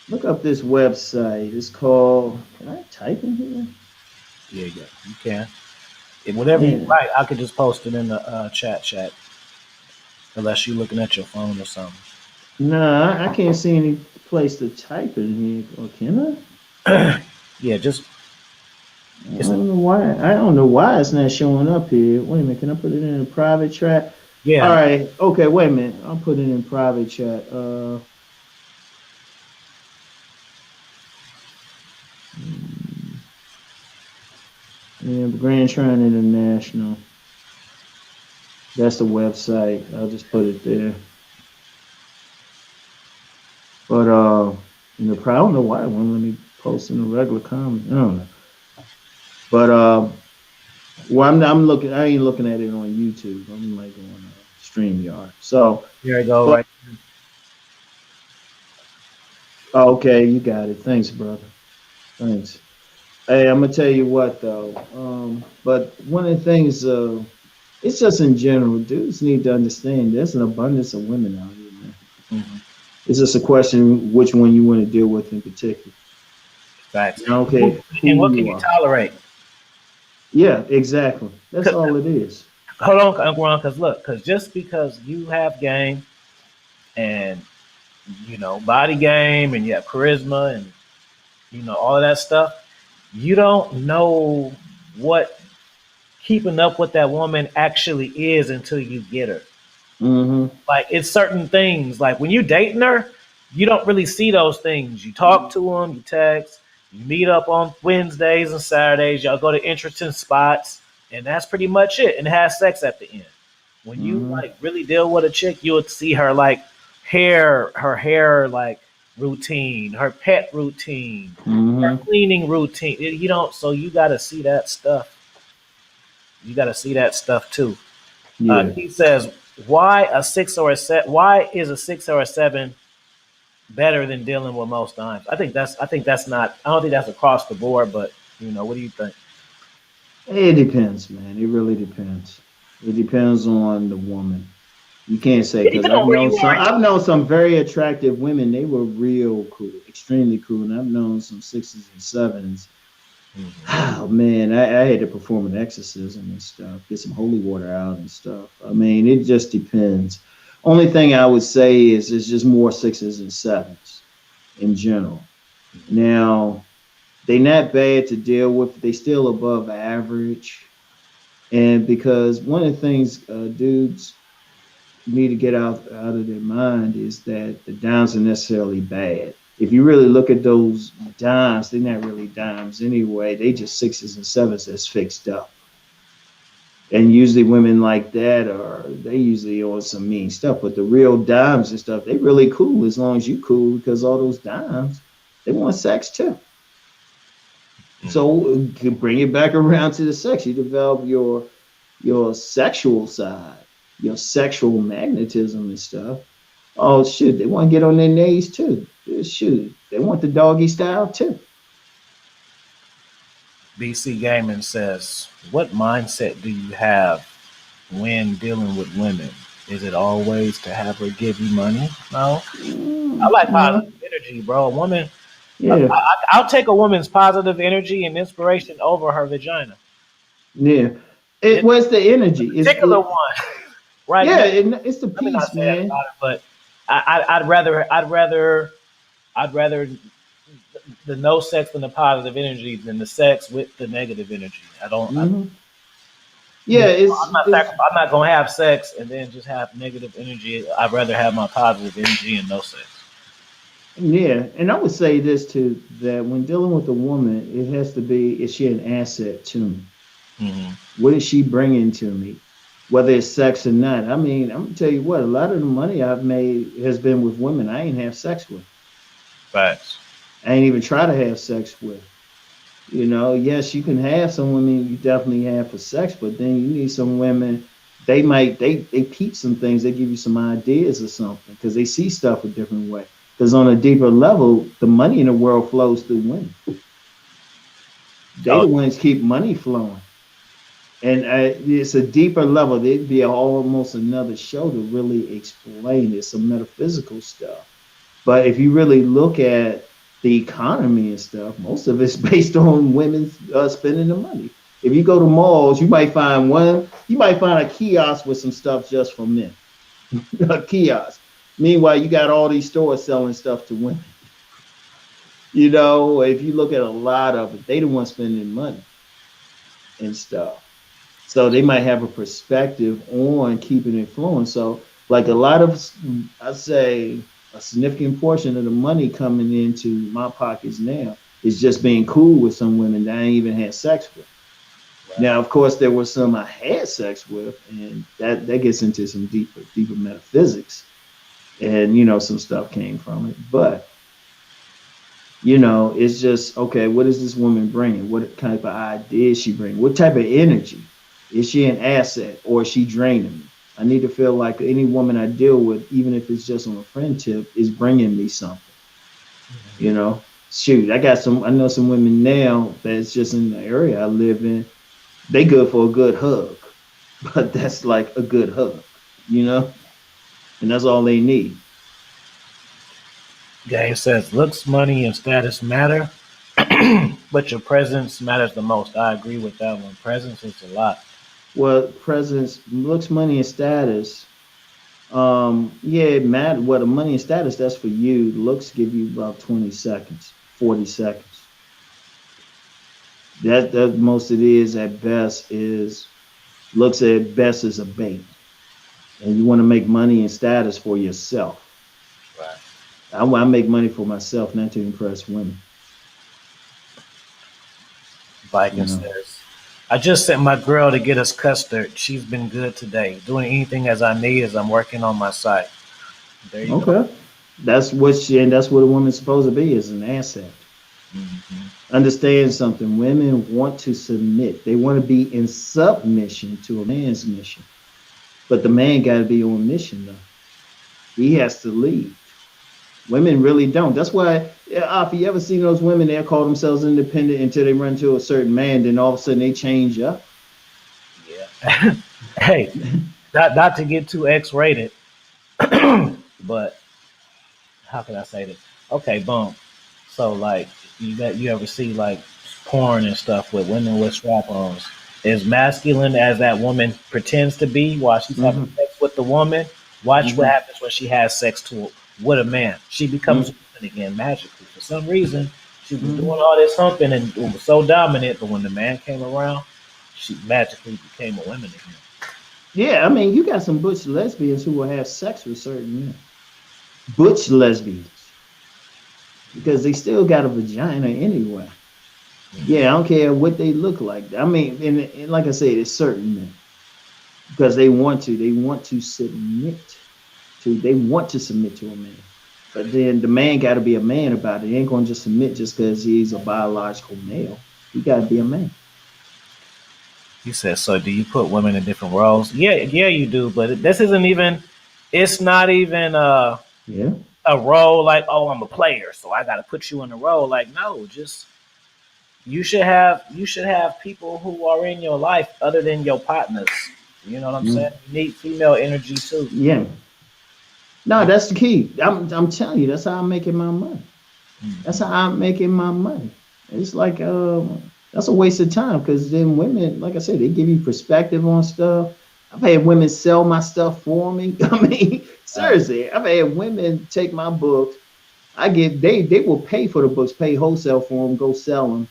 look up this website. It's called. Can I type in here? yeah, you can. Whatever you Man, write, I could just post it in the chat, unless you're looking at your phone or something. nah, I can't see any place to type in here. Or can I? Yeah, just I it's don't know why. I don't know why it's not showing up here. Wait a minute. Can I put it in a private chat? All yeah. right. Okay. Wait a minute. I'll put it in private chat. Hmm, yeah, Grand Trine International. That's the website. I'll just put it there. But I don't know why it won't let me post in the regular comment. I don't know. But well, I'm looking. I ain't looking at it on YouTube. I'm like on StreamYard. So, Here I go. but Right. okay, you got it. Thanks, brother. Thanks. Hey, I'm gonna tell you what though. But one of the things, it's just in general, dudes need to understand there's an abundance of women out here, man. Mm-hmm. It's just a question which one you want to deal with in particular. Facts. I don't care And who what can you you are. tolerate? Yeah, exactly. That's 'Cause- all it is. Hold on, Uncle Ron, because look, because just because you have game and body game and you have charisma and all of that stuff, you don't know what keeping up with that woman actually is until you get her. Mm-hmm. Like it's certain things. Like when you dating her, you don't really see those things. You talk to them, you text, you meet up on Wednesdays and Saturdays. Y'all go to interesting spots, and that's pretty much it. And have sex at the end. When you Mm-hmm. like really deal with a chick, you would see her like her hair like routine, her pet routine, her Mm-hmm. cleaning routine. You don't. So you got to see that stuff. You got to see that stuff too. Yeah. He says, "Why a six or a set? Why is a six or a seven better than dealing with most times?" I think that's not. I don't think that's across the board. But what do you think? It depends, man. It really depends. It depends on the woman. You can't say It because depends on where you are. I've known some very attractive women. They were real cool, extremely cool, and I've known some sixes and sevens. Mhm. Oh man, I had to perform an exorcism and stuff, get some holy water out and stuff. I mean, it just depends. Only thing I would say is it's just more sixes and sevens in general. Now they not bad to deal with. They still above average, and because one of the things dudes need to get out of their mind is that the dimes are necessarily bad. If you really look at those dimes, they're not really dimes anyway. They just sixes and sevens that's fixed up. And usually women like that are they usually on some mean stuff. But the real dimes and stuff, they really cool as long as you cool because all those dimes, they want sex too. So to bring it back around to the sex, you develop your sexual side, your sexual magnetism and stuff. Oh shoot, they want to get on their knees too. Shoot, they want the doggy style too. BC Gaming says, "What mindset do you have when dealing with women? Is it always to have her give you money? No, I like No, positive energy, bro. A woman, yeah, I'll take a woman's positive energy and inspiration over her vagina. yeah. It It, was the energy. Is particular it? one, right? Yeah, it's the Let me not peace, say that man. about it, but I'd rather the no sex and the positive energy than the sex with the negative energy. I don't. Hmm. Yeah, I'm not gonna have sex and then just have negative energy. I'd rather have my positive energy and no sex. yeah, and I would say this too that when dealing with a woman, is she an asset to me? Hmm. What is she bringing to me? whether it's sex or not. I mean, I'm gonna tell you what, a lot of the money I've made has been with women I ain't have sex with. Facts. I ain't even try to have sex with. You know, yes, you can have some women you definitely have for sex, but then you need some women. They peep some things. They give you some ideas or something because they see stuff a different way. Because on a deeper level, the money in the world flows through women. They Oh, the ones keep money flowing, and it's a deeper level. It'd be almost another show to really explain it. Some metaphysical stuff. But if you really look at the economy and stuff, most of it's based on women spending the money. If you go to malls, you might find a kiosk with some stuff just for men, a kiosk. Meanwhile, you got all these stores selling stuff to women. You know, if you look at a lot of it, they the ones spending money and stuff. So they might have a perspective on keeping it flowing. So, like a lot of, I say, a significant portion of the money coming into my pockets now is just being cool with some women that I ain't even had sex with. right. Now, of course, there were some I had sex with, and that gets into some deeper metaphysics, and some stuff came from it. But it's just okay. What is this woman bringing? What type of idea is she bringing? What type of energy? Is she an asset or is she draining me? I need to feel like any woman I deal with, even if it's just on a friend tip, is bringing me something. You know, shoot, I know some women now that's just in the area I live in. They good for a good hug, but that's like a good hug, you know, and that's all they need. Game says looks, money, and status matter, but your presence matters the most. I agree with that one. Presence is a lot. Well, presence, looks, money, and status. Yeah, it matters. Well, the money and status, that's for you. Looks give you about 20 seconds, 40 seconds. That most it is at best is looks at best as a bait. And you want to make money and status for yourself. Right. I make money for myself, not to impress women, you Viking know. says, I just sent my girl to get us custard. She's been good today. Doing anything as I need as I'm working on my site. There you go. Okay. That's what a woman's supposed to be, is an asset. Hmm. Understand something. Women want to submit. They want to be in submission to a man's mission. But the man got to be on mission though. He has to lead. Women really don't. That's why, yeah, if you ever seen those women that call themselves independent until they run to a certain man, then all of a sudden they change up. Yeah. Hey, not to get too X rated, but how can I say this? Okay, boom. So like you ever see like porn and stuff with women with strap-ons? As masculine as that woman pretends to be while she's having Mm-hmm. sex with the woman, watch what Mm-hmm. happens when she has sex with a man. She becomes woman again magically. For some reason, she was doing Mm-hmm. all this humping and was so dominant, but when the man came around, she magically became a woman again. Yeah, I mean, you got some butch lesbians who will have sex with certain men. Butch lesbians, because they still got a vagina anyway. Yeah, I don't care what they look like. I mean, and like I said, it's certain men because they want to submit to a man. But then the man got to be a man about it. He ain't gonna just submit just because he's a biological male. He got to be a man. He says, "So do you put women in different roles?" Yeah, yeah, you do. But this isn't even. It's not even Yeah. a role like, oh, I'm a player, so I got to put you in a role. Like, no, just you should have people who are in your life other than your partners. You know what I'm saying? Mm. You need female energy too. Yeah. No, that's the key. I'm telling you, that's how I'm making my money. That's how Mm-hmm. I'm making my money. It's like that's a waste of time because then women, like I said, they give you perspective on stuff. I've had women sell my stuff for me. I mean, Right. seriously, I've had women take my books. They will pay for the books, pay wholesale for them, go sell them.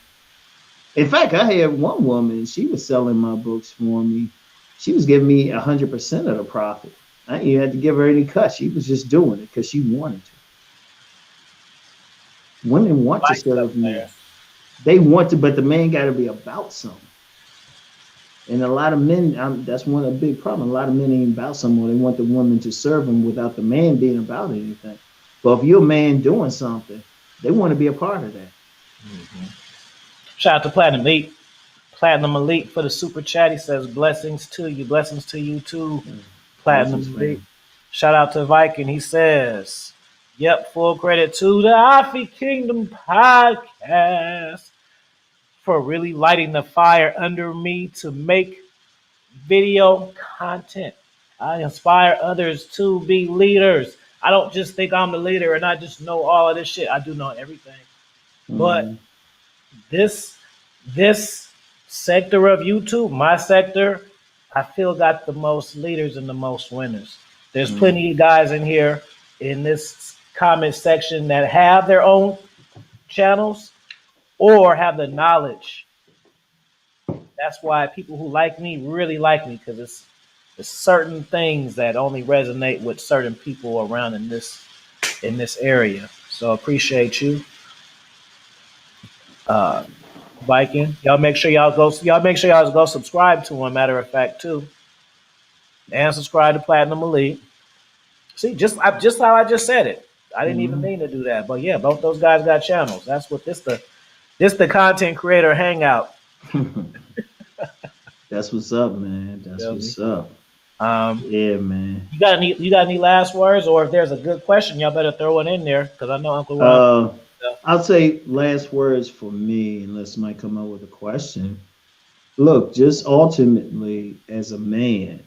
In fact, I had one woman, she was selling my books for me. She was giving me 100% of the profit. I didn't even have to give her any cut. She was just doing it because she wanted to. Women want to Like stuff serve men. players. They want to, but the man got to be about something. And a lot of men, that's one a big problem. A lot of men ain't about someone. They want the woman to serve them without the man being about anything. But if you're a man doing something, they want to be a part of that. Mm-hmm. Shout out to Platinum Elite. Platinum Elite for the super chat. He says blessings to you. Blessings to you too, Yeah. Blessings, Platinum Elite. fam. Shout out to Viking. He says, yep, full credit to the Afi Kingdom podcast for really lighting the fire under me to make video content. I inspire others to be leaders. I don't just think I'm the leader and I just know all of this shit. I do know everything. But Mm, this this sector of YouTube, my sector, I feel got the most leaders and the most winners. There's mm, plenty of guys in here in this comment section that have their own channels or have the knowledge. That's why people who like me really like me because it's certain things that only resonate with certain people around in this area. So appreciate you, uh, Viking. Y'all make sure y'all go subscribe to him. Matter of fact, too, and subscribe to Platinum Elite. See, just how I just said it. I didn't even mm. mean to do that, but yeah, both those guys got channels. That's what this the content creator hangout. That's what's up, man. That's Feel me? what's up. Um, Yeah, man. you got any last words, or if there's a good question, y'all better throw it in there because I know Uncle Ron. Uh, I'll say last words for me, unless somebody come up with a question. Look, just ultimately as a man,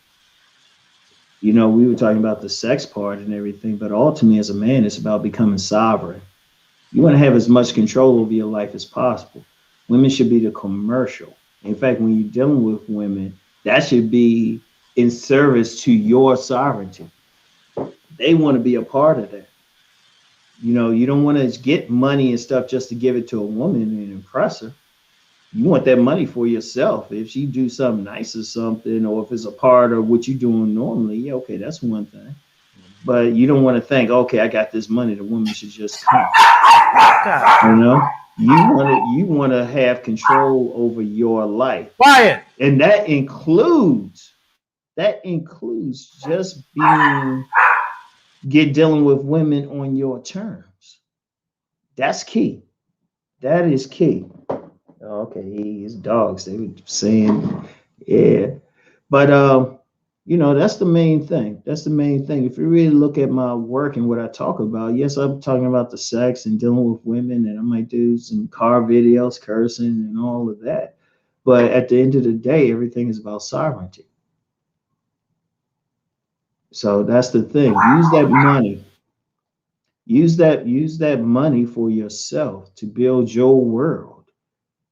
we were talking about the sex part and everything, but ultimately as a man, it's about becoming sovereign. You want to have as much control over your life as possible. Women should be the commercial. In fact, when you're dealing with women, that should be in service to your sovereignty. They want to be a part of that. You don't want to get money and stuff just to give it to a woman and impress her. You want that money for yourself. If she do something nice or something, or if it's a part of what you're doing normally, yeah, okay, that's one thing. But you don't want to think, okay, I got this money, the woman should just come. You know, you want to have control over your life, Quiet. and that includes just dealing with women on your terms. That's key. That is key. Okay, his dogs. They were saying, yeah, but that's the main thing. That's the main thing. If you really look at my work and what I talk about, yes, I'm talking about the sex and dealing with women, and I might do some car videos, cursing, and all of that. But at the end of the day, everything is about sovereignty. So that's the thing. Use that money. Use that money for yourself to build your world,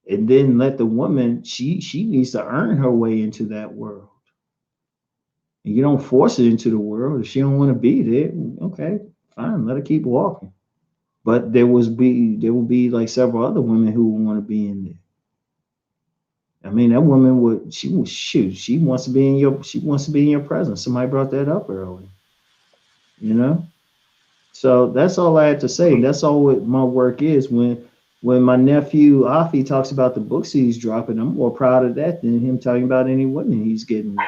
and then let the woman. She needs to earn her way into that world. And you don't force it into the world. If she don't want to be there, okay, fine, let her keep walking. But there will be like several other women who will want to be in there. I mean, that woman she wants to be in your presence. Somebody brought that up earlier, you know? So that's all I had to say. That's all what my work is. When my nephew Afi talks about the books he's dropping, I'm more proud of that than him talking about any women he's getting with.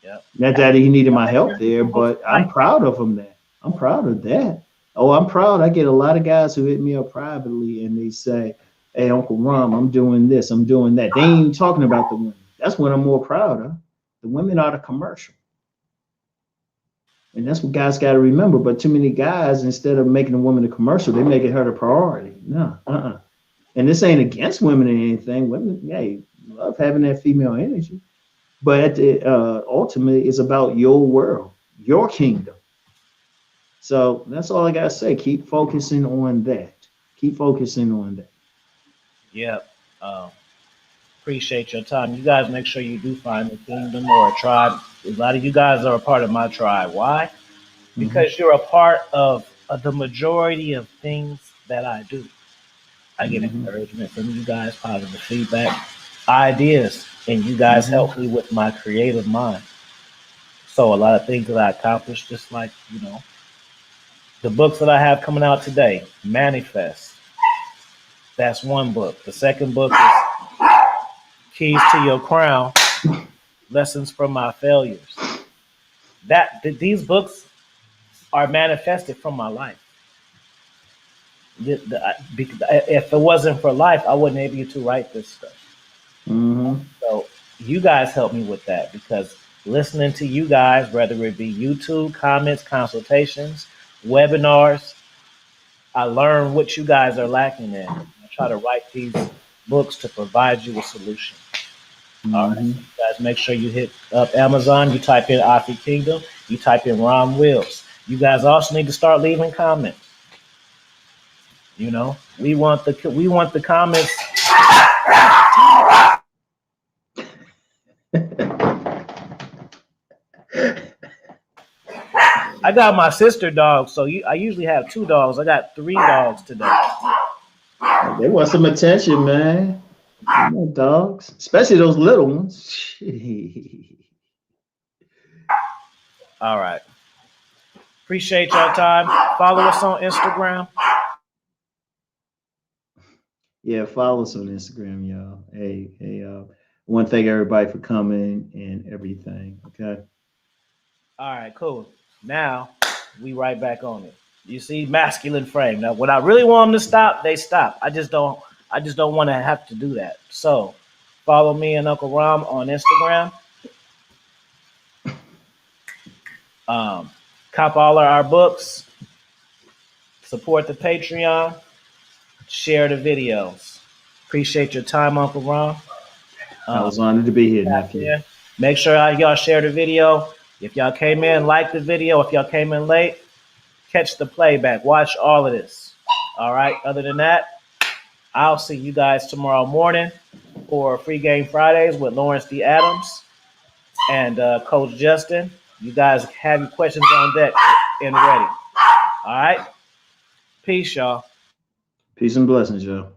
Yep. Not that he needed my Make sure help you there, do books but I'm tonight. proud of him that. I'm proud of that. Oh, I'm proud. I get a lot of guys who hit me up privately and they say, "Hey, Uncle Rom, I'm doing this, I'm doing that." They ain't even talking about the women. That's what I'm more proud of. The women are the commercial. And that's what guys got to remember. But too many guys, instead of making a woman a commercial, they make it her the priority. No, And this ain't against women or anything. Women, hey, love having that female energy. But ultimately, it's about your world, your kingdom. So that's all I gotta say. Keep focusing on that. Keep focusing on that. Yep. Um, appreciate your time. You guys make sure you do find a kingdom or a tribe. A lot of you guys are a part of my tribe. Why? Mm-hmm. Because you're a part of the majority of things that I do. I get Mm-hmm. encouragement from you guys, positive feedback, ideas, and you guys Mm-hmm. help me with my creative mind. So a lot of things that I accomplished, just like, the books that I have coming out today, Manifest. That's one book. The second book is Keys to Your Crown. lessons from my failures. These books are manifested from my life. If it wasn't for life, I wouldn't be able to write this stuff. Mm-hmm. So you guys help me with that because listening to you guys, whether it be YouTube comments, consultations, webinars, I learn what you guys are lacking in. I try to write these books to provide you a solution. All right, Mm-hmm. so you guys make sure you hit up Amazon. You type in Afi Kingdom. You type in Ron Wills. You guys also need to start leaving comments. You know, we want the comments. I got my sister dog, so I usually have 2 dogs. I got 3 dogs today. They want some attention, man. Dogs, especially those little ones. All right. Appreciate your time. Follow us on Instagram. Yeah, follow us on Instagram, y'all. Hey, I want to thank everybody for coming and everything. Okay. All right, cool. Now we right back on it. You see, masculine frame. Now, when I really want them to stop, they stop. I just don't. Want to have to do that. So, follow me and Uncle Ram on Instagram. Cop all of our books. Support the Patreon. Share the videos. Appreciate your time, Uncle Ram. I was honored to be here, nephew. Make sure y'all share the video. If y'all came in, like the video. If y'all came in late, catch the playback. Watch all of this. All right. Other than that, I'll see you guys tomorrow morning for Free Game Fridays with Lawrence D. Adams and Coach Justin. You guys have your questions on deck and ready. All right. Peace, y'all. Peace and blessings, y'all.